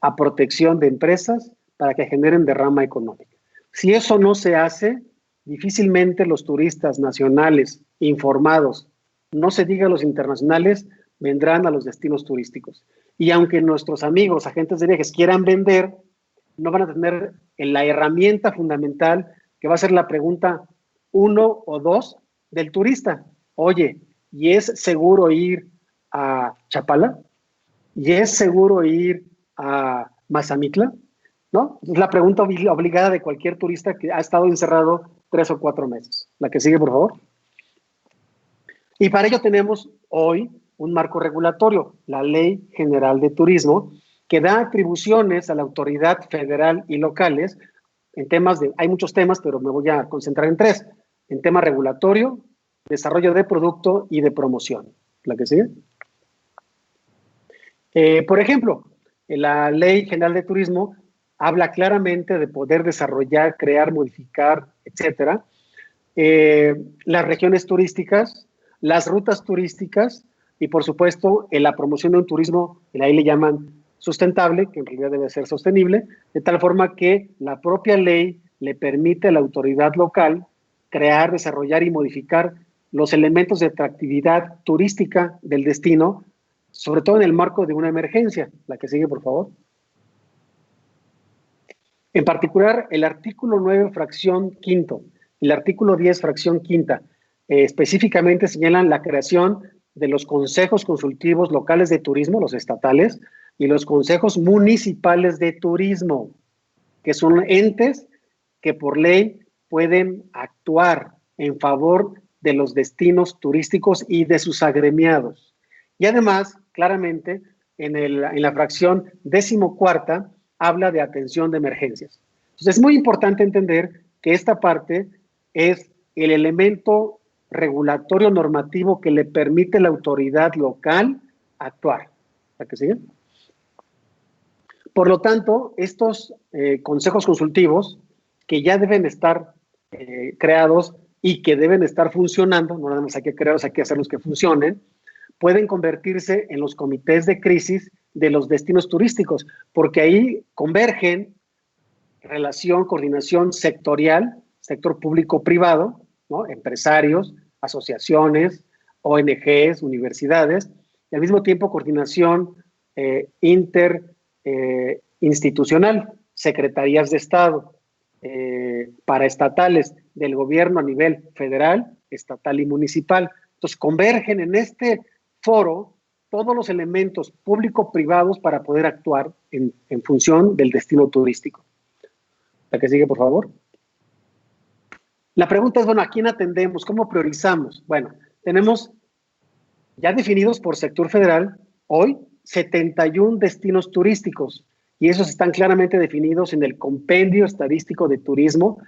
a protección de empresas para que generen derrama económica. Si eso no se hace, difícilmente los turistas nacionales informados, no se diga los internacionales, vendrán a los destinos turísticos. Y aunque nuestros amigos, agentes de viajes, quieran vender, no van a tener la herramienta fundamental que va a ser la pregunta 1 o 2 del turista. Oye, ¿y es seguro ir a Chapala? ¿Y es seguro ir a Mazamitla? ¿No? Es la pregunta obligada de cualquier turista que ha estado encerrado 3 o 4 meses. La que sigue, por favor. Y para ello tenemos hoy un marco regulatorio, la Ley General de Turismo, que da atribuciones a la autoridad federal y locales en temas hay muchos temas, pero me voy a concentrar en tres: en tema regulatorio, desarrollo de producto y de promoción. ¿La que sigue? Por ejemplo, la Ley General de Turismo habla claramente de poder desarrollar, crear, modificar, etcétera, las regiones turísticas, las rutas turísticas y, por supuesto, en la promoción de un turismo, ahí le llaman sustentable, que en realidad debe ser sostenible, de tal forma que la propia ley le permite a la autoridad local crear, desarrollar y modificar los elementos de atractividad turística del destino, sobre todo en el marco de una emergencia. La que sigue, por favor. En particular, el artículo 9, fracción quinto, y el artículo 10, fracción quinta, específicamente señalan la creación de los consejos consultivos locales de turismo, los estatales, y los consejos municipales de turismo, que son entes que por ley pueden actuar en favor de los destinos turísticos y de sus agremiados. Y además, claramente, en la fracción 14ª, habla de atención de emergencias. Entonces, es muy importante entender que esta parte es el elemento regulatorio normativo que le permite a la autoridad local actuar. ¿La que sigue? Por lo tanto, estos consejos consultivos, que ya deben estar creados y que deben estar funcionando, no nada más hay que crearlos, hay que hacerlos que funcionen, pueden convertirse en los comités de crisis de los destinos turísticos, porque ahí convergen relación, coordinación sectorial, sector público-privado, ¿no? Empresarios, asociaciones, ONGs, universidades, y al mismo tiempo coordinación interinstitucional, secretarías de Estado, paraestatales del gobierno a nivel federal, estatal y municipal. Entonces convergen en este foro todos los elementos público-privados para poder actuar en función del destino turístico. La que sigue, por favor. La pregunta es, bueno, ¿a quién atendemos? ¿Cómo priorizamos? Bueno, tenemos ya definidos por sector federal hoy 71 destinos turísticos, y esos están claramente definidos en el Compendio Estadístico de Turismo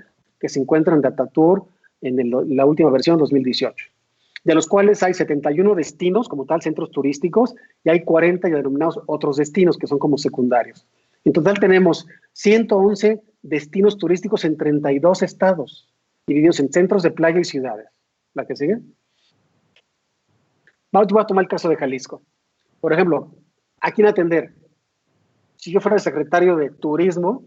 que se encuentra en Datatur en la última versión 2018, de los cuales hay 71 destinos como tal, centros turísticos, y hay 40 ya denominados otros destinos que son como secundarios. En total tenemos 111 destinos turísticos en 32 estados, divididos en centros de playa y ciudades. ¿La que sigue? Voy a tomar el caso de Jalisco. Por ejemplo, ¿a quién atender? Si yo fuera el secretario de Turismo,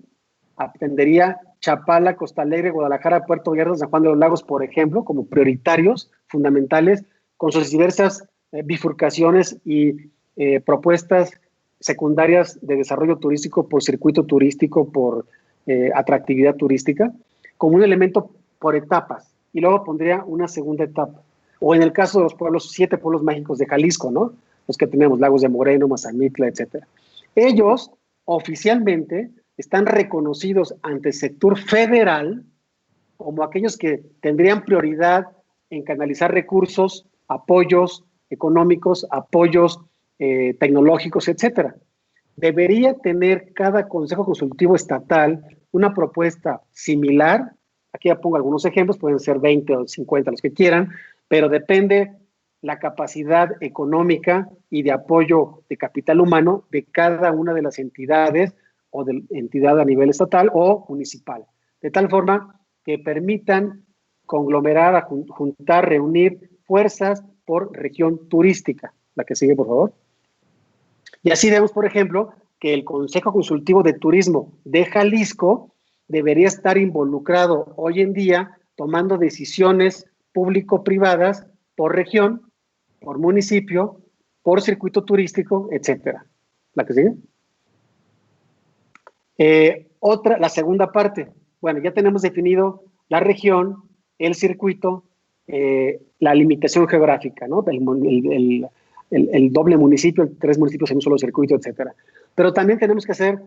atendería Chapala, Costa Alegre, Guadalajara, Puerto Vallarta, San Juan de los Lagos, por ejemplo, como prioritarios, fundamentales, con sus diversas bifurcaciones y propuestas secundarias de desarrollo turístico por circuito turístico, por atractividad turística, como un elemento por etapas, y luego pondría una segunda etapa. O en el caso de los pueblos, 7 pueblos mágicos de Jalisco, ¿no? Los que tenemos, Lagos de Moreno, Mazamitla, etcétera. Ellos oficialmente están reconocidos ante el sector federal como aquellos que tendrían prioridad en canalizar recursos, apoyos económicos, apoyos tecnológicos, etcétera. Debería tener cada consejo consultivo estatal una propuesta similar. Aquí ya pongo algunos ejemplos, pueden ser 20 o 50, los que quieran, pero depende la capacidad económica y de apoyo de capital humano de cada una de las entidades o de entidad a nivel estatal o municipal, de tal forma que permitan conglomerar, juntar, reunir fuerzas por región turística. La que sigue, por favor. Y así vemos, por ejemplo, que el Consejo Consultivo de Turismo de Jalisco debería estar involucrado hoy en día tomando decisiones público-privadas por región, por municipio, por circuito turístico, etcétera. ¿La que sigue? La segunda parte. Bueno, ya tenemos definido la región, el circuito, la limitación geográfica, ¿no? El doble municipio, 3 municipios en un solo circuito, etcétera. Pero también tenemos que hacer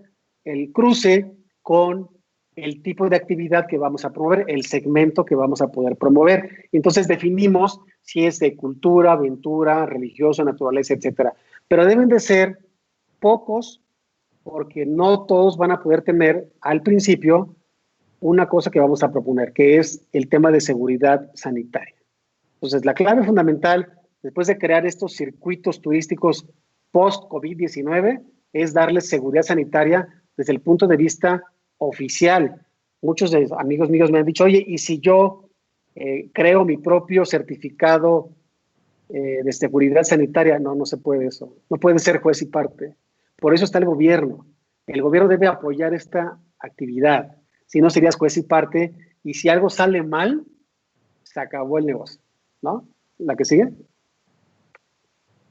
el cruce con el tipo de actividad que vamos a promover, el segmento que vamos a poder promover. Entonces definimos si es de cultura, aventura, religioso, naturaleza, etcétera. Pero deben de ser pocos, porque no todos van a poder tener al principio una cosa que vamos a proponer, que es el tema de seguridad sanitaria. Entonces, la clave fundamental, después de crear estos circuitos turísticos post-COVID-19, es darles seguridad sanitaria desde el punto de vista oficial. Muchos de amigos míos me han dicho, oye, ¿y si yo creo mi propio certificado de seguridad sanitaria? No, no se puede eso. No puede ser juez y parte. Por eso está el gobierno. El gobierno debe apoyar esta actividad. Si no, serías juez y parte. Y si algo sale mal, se acabó el negocio, ¿no? ¿La que sigue?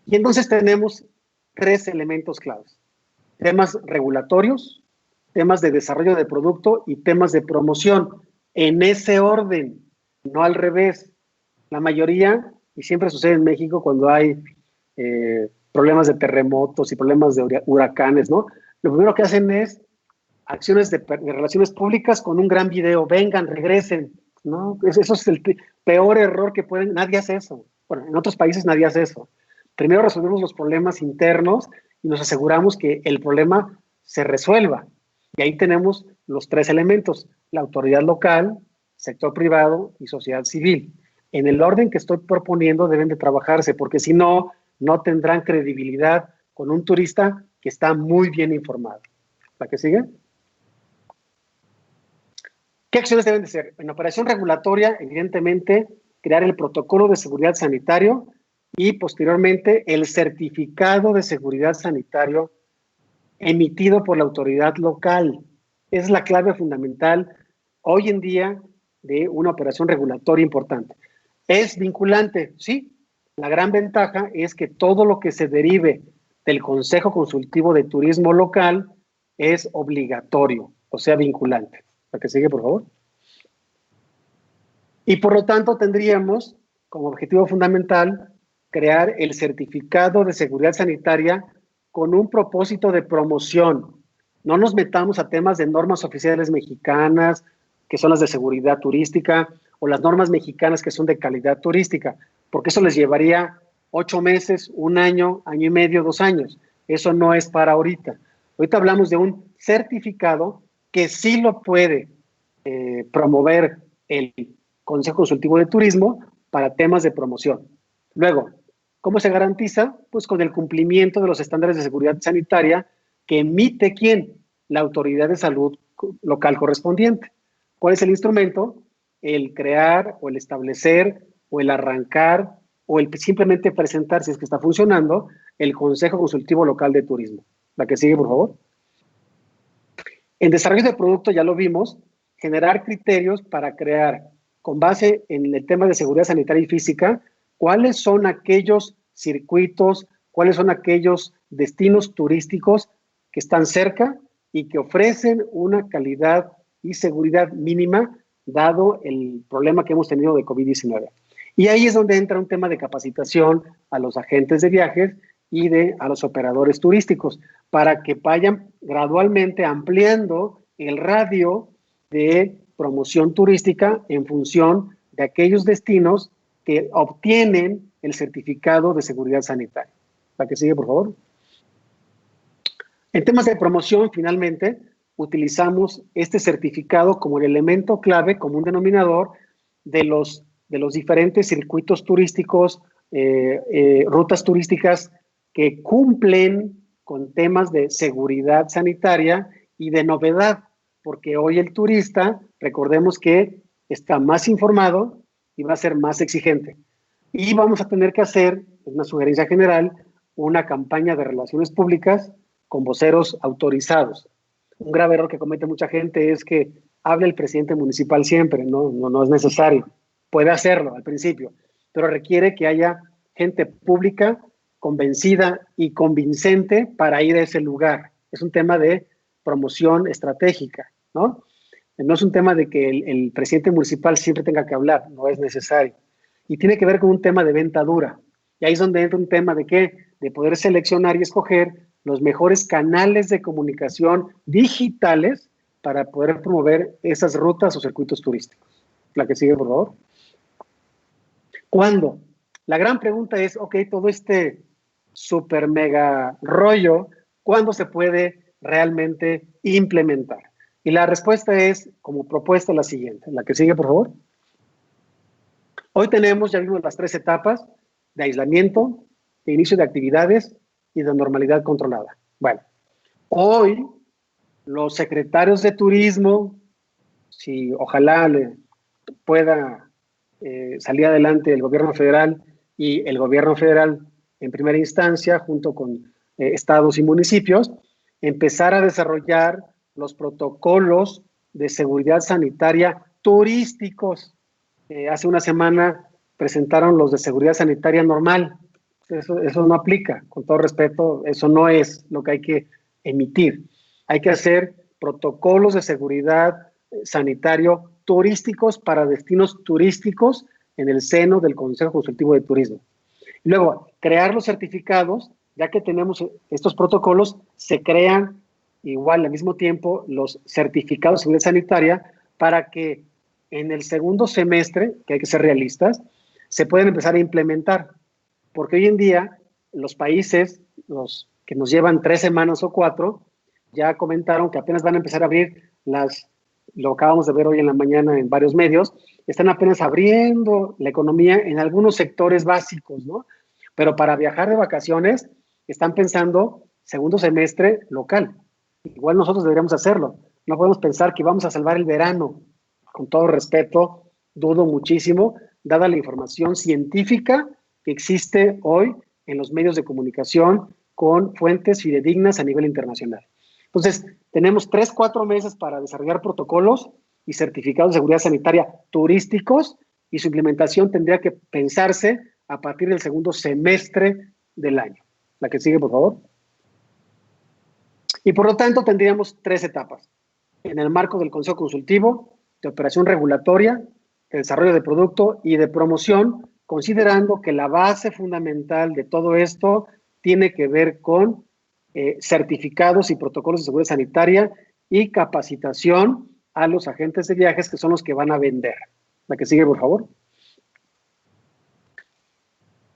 Y entonces tenemos 3 elementos claves. Temas regulatorios, temas de desarrollo de producto y temas de promoción. En ese orden, no al revés. La mayoría, y siempre sucede en México cuando hay problemas de terremotos y problemas de huracanes, ¿no? Lo primero que hacen es acciones de relaciones públicas con un gran video. Vengan, regresen, ¿no? Eso es el peor error que pueden. Nadie hace eso. Bueno, en otros países nadie hace eso. Primero resolvemos los problemas internos y nos aseguramos que el problema se resuelva. Y ahí tenemos los 3 elementos: la autoridad local, sector privado y sociedad civil. En el orden que estoy proponiendo deben de trabajarse, porque si no, no tendrán credibilidad con un turista que está muy bien informado. ¿La que sigue? ¿Qué acciones deben de ser? En operación regulatoria, evidentemente, crear el protocolo de seguridad sanitario y posteriormente el certificado de seguridad sanitario emitido por la autoridad local. Es la clave fundamental hoy en día de una operación regulatoria importante. ¿Es vinculante? Sí. La gran ventaja es que todo lo que se derive del Consejo Consultivo de Turismo Local es obligatorio, o sea, vinculante. ¿La que sigue, por favor? Y por lo tanto tendríamos como objetivo fundamental crear el certificado de seguridad sanitaria con un propósito de promoción. No nos metamos a temas de normas oficiales mexicanas, que son las de seguridad turística, o las normas mexicanas que son de calidad turística, porque eso les llevaría 8 meses, 1 año, año y medio, 2 años. Eso no es para ahorita. Ahorita hablamos de un certificado que sí lo puede promover el Consejo Consultivo de Turismo para temas de promoción. Luego, ¿cómo se garantiza? Pues con el cumplimiento de los estándares de seguridad sanitaria que emite ¿quién? La autoridad de salud local correspondiente. ¿Cuál es el instrumento? El crear o el establecer o el arrancar o el simplemente presentar, si es que está funcionando, el Consejo Consultivo Local de Turismo. La que sigue, por favor. En desarrollo de producto, ya lo vimos, generar criterios para crear, con base en el tema de seguridad sanitaria y física, cuáles son aquellos circuitos, cuáles son aquellos destinos turísticos que están cerca y que ofrecen una calidad y seguridad mínima, dado el problema que hemos tenido de COVID-19. Y ahí es donde entra un tema de capacitación a los agentes de viajes y a los operadores turísticos, para que vayan gradualmente ampliando el radio de promoción turística en función de aquellos destinos que obtienen el certificado de seguridad sanitaria. La que sigue, por favor. En temas de promoción, finalmente, utilizamos este certificado como el elemento clave, como un denominador de los diferentes circuitos turísticos, rutas turísticas que cumplen con temas de seguridad sanitaria y de novedad, porque hoy el turista, recordemos que está más informado y va a ser más exigente. Y vamos a tener que hacer, es una sugerencia general, una campaña de relaciones públicas con voceros autorizados. Un grave error que comete mucha gente es que habla el presidente municipal siempre, no es necesario. Puede hacerlo al principio, pero requiere que haya gente pública convencida y convincente para ir a ese lugar. Es un tema de promoción estratégica, ¿no? No es un tema de que el presidente municipal siempre tenga que hablar, no es necesario. Y tiene que ver con un tema de venta dura. Y ahí es donde entra un tema de ¿qué? De poder seleccionar y escoger los mejores canales de comunicación digitales para poder promover esas rutas o circuitos turísticos. La que sigue, por favor. ¿Cuándo? La gran pregunta es, ok, todo este super mega rollo, ¿cuándo se puede realmente implementar? Y la respuesta es, como propuesta, la siguiente. La que sigue, por favor. Hoy tenemos, ya vimos las 3 etapas de aislamiento, de inicio de actividades y de normalidad controlada. Bueno, hoy los secretarios de turismo, si ojalá le pueda salir adelante el gobierno federal y el gobierno federal en primera instancia, junto con estados y municipios, empezar a desarrollar los protocolos de seguridad sanitaria turísticos. Hace una semana presentaron los de seguridad sanitaria normal. Eso no aplica, con todo respeto, eso no es lo que hay que emitir. Hay que hacer protocolos de seguridad sanitario turísticos para destinos turísticos en el seno del Consejo Consultivo de Turismo. Y luego, crear los certificados, ya que tenemos estos protocolos, se crean igual al mismo tiempo los certificados de seguridad sanitaria para que en el segundo semestre, que hay que ser realistas, se pueden empezar a implementar. Porque hoy en día los países, los que nos llevan 3 semanas o 4, ya comentaron que apenas van a empezar a abrir lo acabamos de ver hoy en la mañana en varios medios, están apenas abriendo la economía en algunos sectores básicos, ¿no? Pero para viajar de vacaciones están pensando segundo semestre local. Igual nosotros deberíamos hacerlo. No podemos pensar que vamos a salvar el verano. Con todo respeto, dudo muchísimo, dada la información científica que existe hoy en los medios de comunicación con fuentes fidedignas a nivel internacional. Entonces, tenemos 3, 4 meses para desarrollar protocolos y certificados de seguridad sanitaria turísticos y su implementación tendría que pensarse a partir del segundo semestre del año. La que sigue, por favor. Y por lo tanto, tendríamos 3 etapas. En el marco del Consejo Consultivo, de operación regulatoria, de desarrollo de producto y de promoción, considerando que la base fundamental de todo esto tiene que ver con certificados y protocolos de seguridad sanitaria y capacitación a los agentes de viajes que son los que van a vender. La que sigue, por favor.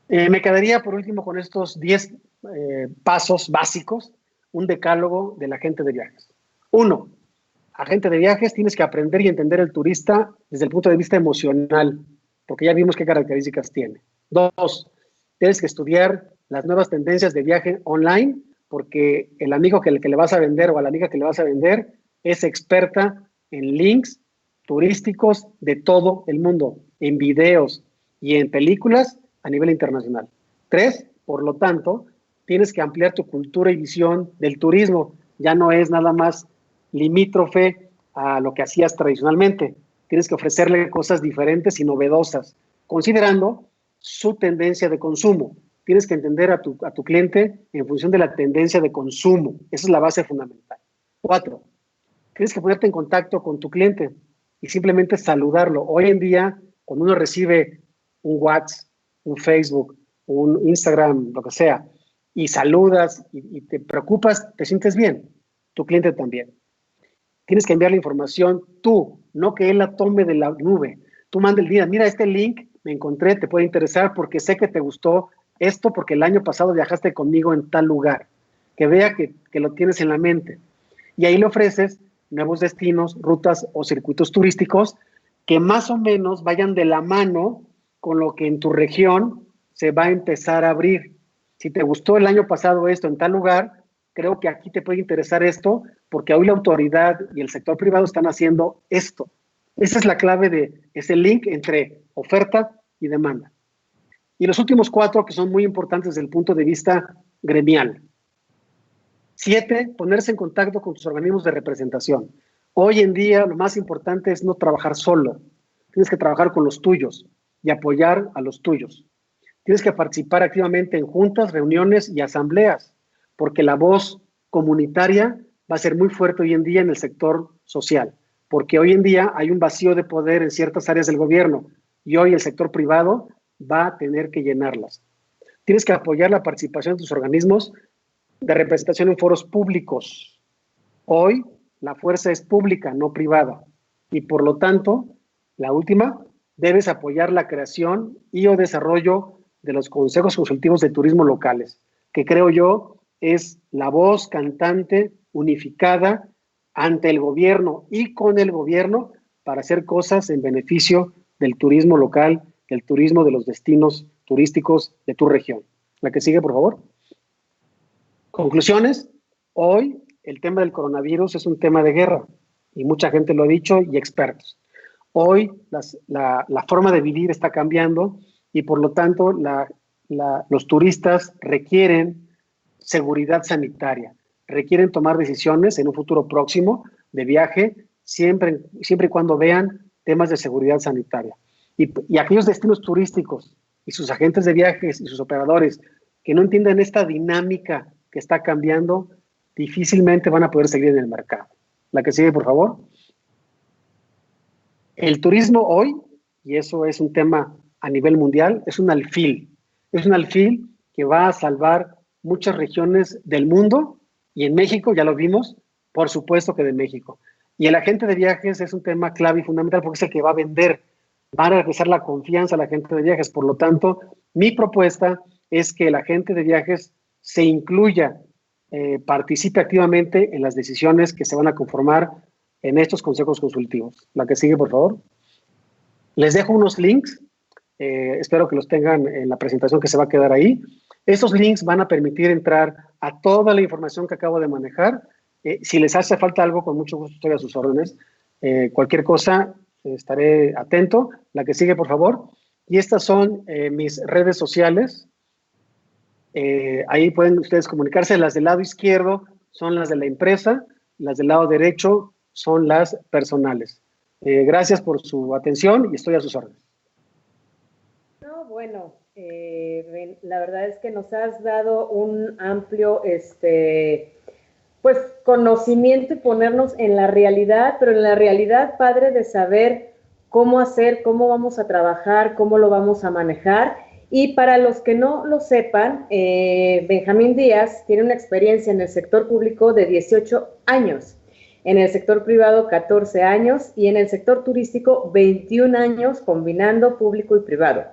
Me quedaría por último con estos 10 pasos básicos, un decálogo del agente de viajes. 1. Agente de viajes, tienes que aprender y entender el turista desde el punto de vista emocional, porque ya vimos qué características tiene. 2. Tienes que estudiar las nuevas tendencias de viaje online, porque el amigo que le vas a vender o a la amiga que le vas a vender es experta en links turísticos de todo el mundo, en videos y en películas a nivel internacional. 3, por lo tanto, tienes que ampliar tu cultura y visión del turismo. Ya no es nada más limítrofe a lo que hacías tradicionalmente. Tienes que ofrecerle cosas diferentes y novedosas, considerando su tendencia de consumo. Tienes que entender a tu cliente en función de la tendencia de consumo. Esa es la base fundamental. 4, tienes que ponerte en contacto con tu cliente y simplemente saludarlo. Hoy en día, cuando uno recibe un WhatsApp, un Facebook, un Instagram, lo que sea, y saludas y te preocupas, te sientes bien. Tu cliente también. Tienes que enviar la información tú, no que él la tome de la nube. Tú manda el día, mira este link, me encontré, te puede interesar porque sé que te gustó esto porque el año pasado viajaste conmigo en tal lugar. Que vea que lo tienes en la mente. Y ahí le ofreces nuevos destinos, rutas o circuitos turísticos que más o menos vayan de la mano con lo que en tu región se va a empezar a abrir. Si te gustó el año pasado esto en tal lugar, creo que aquí te puede interesar esto, porque hoy la autoridad y el sector privado están haciendo esto. Esa es la clave de ese link entre oferta y demanda. Y los últimos 4 que son muy importantes desde el punto de vista gremial. 7, ponerse en contacto con tus organismos de representación. Hoy en día lo más importante es no trabajar solo. Tienes que trabajar con los tuyos y apoyar a los tuyos. Tienes que participar activamente en juntas, reuniones y asambleas, porque la voz comunitaria va a ser muy fuerte hoy en día en el sector social, porque hoy en día hay un vacío de poder en ciertas áreas del gobierno y hoy el sector privado va a tener que llenarlas. Tienes que apoyar la participación de tus organismos de representación en foros públicos. Hoy la fuerza es pública, no privada. Y por lo tanto, la última, debes apoyar la creación y o desarrollo de los consejos consultivos de turismo locales, que creo yo es la voz cantante unificada ante el gobierno y con el gobierno para hacer cosas en beneficio del turismo local, del turismo de los destinos turísticos de tu región. La que sigue, por favor. Conclusiones. Hoy el tema del coronavirus es un tema de guerra y mucha gente lo ha dicho y expertos. Hoy la forma de vivir está cambiando y por lo tanto los turistas requieren seguridad sanitaria, requieren tomar decisiones en un futuro próximo de viaje siempre y cuando vean temas de seguridad sanitaria. Y aquellos destinos turísticos y sus agentes de viajes y sus operadores que no entiendan esta dinámica que está cambiando, difícilmente van a poder seguir en el mercado. La que sigue, por favor. El turismo hoy, y eso es un tema a nivel mundial, es un alfil. Es un alfil que va a salvar muchas regiones del mundo y en México, ya lo vimos, por supuesto que de México. Y el agente de viajes es un tema clave y fundamental porque es el que va a vender, va a regresar la confianza a la gente de viajes. Por lo tanto, mi propuesta es que el agente de viajes se incluya, participe activamente en las decisiones que se van a conformar en estos consejos consultivos. La que sigue, por favor. Les dejo unos links, espero que los tengan en la presentación que se va a quedar ahí. Estos links van a permitir entrar a toda la información que acabo de manejar. Si les hace falta algo, con mucho gusto estoy a sus órdenes. Cualquier cosa, estaré atento. La que sigue, por favor. Y estas son mis redes sociales. Ahí pueden ustedes comunicarse. Las del lado izquierdo son las de la empresa, las del lado derecho son las personales. Gracias por su atención y estoy a sus órdenes. No, bueno, la verdad es que nos has dado un amplio pues conocimiento y ponernos en la realidad, pero en la realidad, padre, de saber cómo hacer, cómo vamos a trabajar, cómo lo vamos a manejar. Y para los que no lo sepan, Benjamín Díaz tiene una experiencia en el sector público de 18 años, en el sector privado 14 años y en el sector turístico 21 años, combinando público y privado.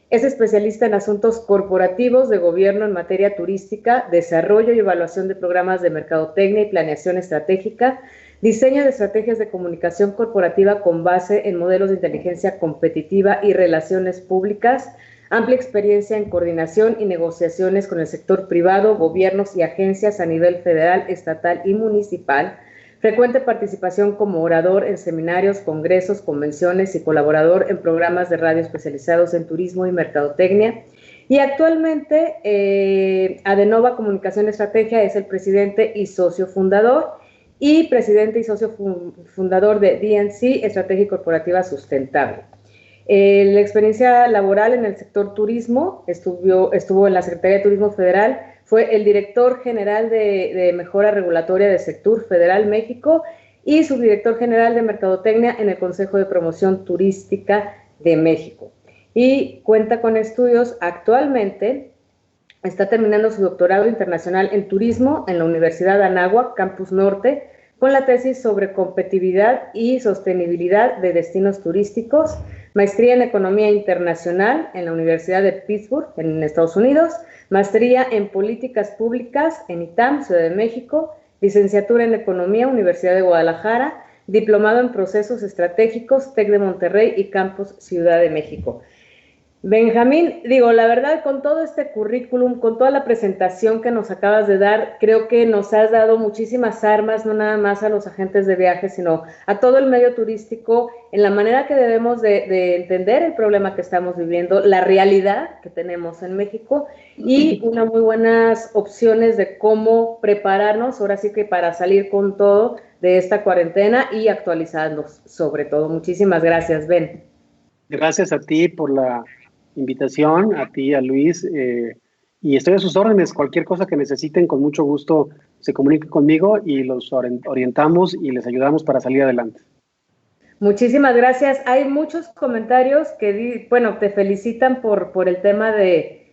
Es especialista en asuntos corporativos de gobierno en materia turística, desarrollo y evaluación de programas de mercadotecnia y planeación estratégica, diseño de estrategias de comunicación corporativa con base en modelos de inteligencia competitiva y relaciones públicas, amplia experiencia en coordinación y negociaciones con el sector privado, gobiernos y agencias a nivel federal, estatal y municipal, frecuente participación como orador en seminarios, congresos, convenciones y colaborador en programas de radio especializados en turismo y mercadotecnia. Y actualmente Adenova Comunicación Estrategia es el presidente y socio fundador y presidente y socio fundador de DNC, Estrategia Corporativa Sustentable. La experiencia laboral en el sector turismo, estuvo en la Secretaría de Turismo Federal, fue el director general de Mejora Regulatoria de Sectur Federal México y subdirector general de Mercadotecnia en el Consejo de Promoción Turística de México. Y cuenta con estudios actualmente, está terminando su doctorado internacional en turismo en la Universidad de Anáhuac, Campus Norte, con la tesis sobre competitividad y sostenibilidad de destinos turísticos, maestría en Economía Internacional en la Universidad de Pittsburgh, en Estados Unidos, maestría en Políticas Públicas en ITAM, Ciudad de México, licenciatura en Economía, Universidad de Guadalajara, diplomado en Procesos Estratégicos, TEC de Monterrey y Campus Ciudad de México. Benjamín, la verdad, con todo este currículum, con toda la presentación que nos acabas de dar, creo que nos has dado muchísimas armas, no nada más a los agentes de viajes, sino a todo el medio turístico, en la manera que debemos de entender el problema que estamos viviendo, la realidad que tenemos en México y unas muy buenas opciones de cómo prepararnos, ahora sí que para salir con todo de esta cuarentena y actualizarnos sobre todo. Muchísimas gracias, Ben. Gracias a ti por la invitación, a ti, a Luis, y estoy a sus órdenes. Cualquier cosa que necesiten, con mucho gusto se comuniquen conmigo y los orientamos y les ayudamos para salir adelante. Muchísimas gracias. Hay muchos comentarios que, te felicitan por el tema de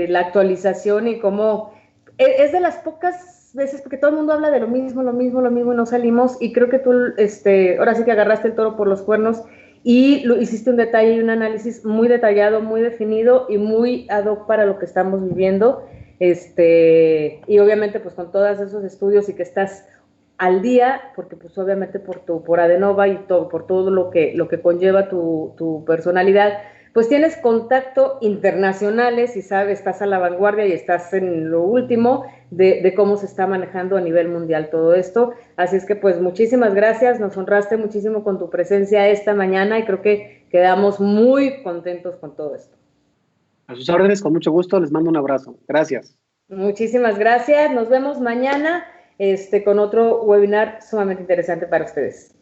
la actualización y cómo es de las pocas veces, porque todo el mundo habla de lo mismo, y no salimos, y creo que tú, ahora sí que agarraste el toro por los cuernos y hiciste un detalle y un análisis muy detallado, muy definido y muy ad hoc para lo que estamos viviendo, y obviamente pues con todos esos estudios y que estás al día, porque pues obviamente por Adenova y todo, por todo lo que conlleva tu personalidad, pues tienes contacto internacionales y sabes, estás a la vanguardia y estás en lo último de cómo se está manejando a nivel mundial todo esto. Así es que pues muchísimas gracias, nos honraste muchísimo con tu presencia esta mañana y creo que quedamos muy contentos con todo esto. A sus órdenes, con mucho gusto, les mando un abrazo. Gracias. Muchísimas gracias, nos vemos mañana con otro webinar sumamente interesante para ustedes.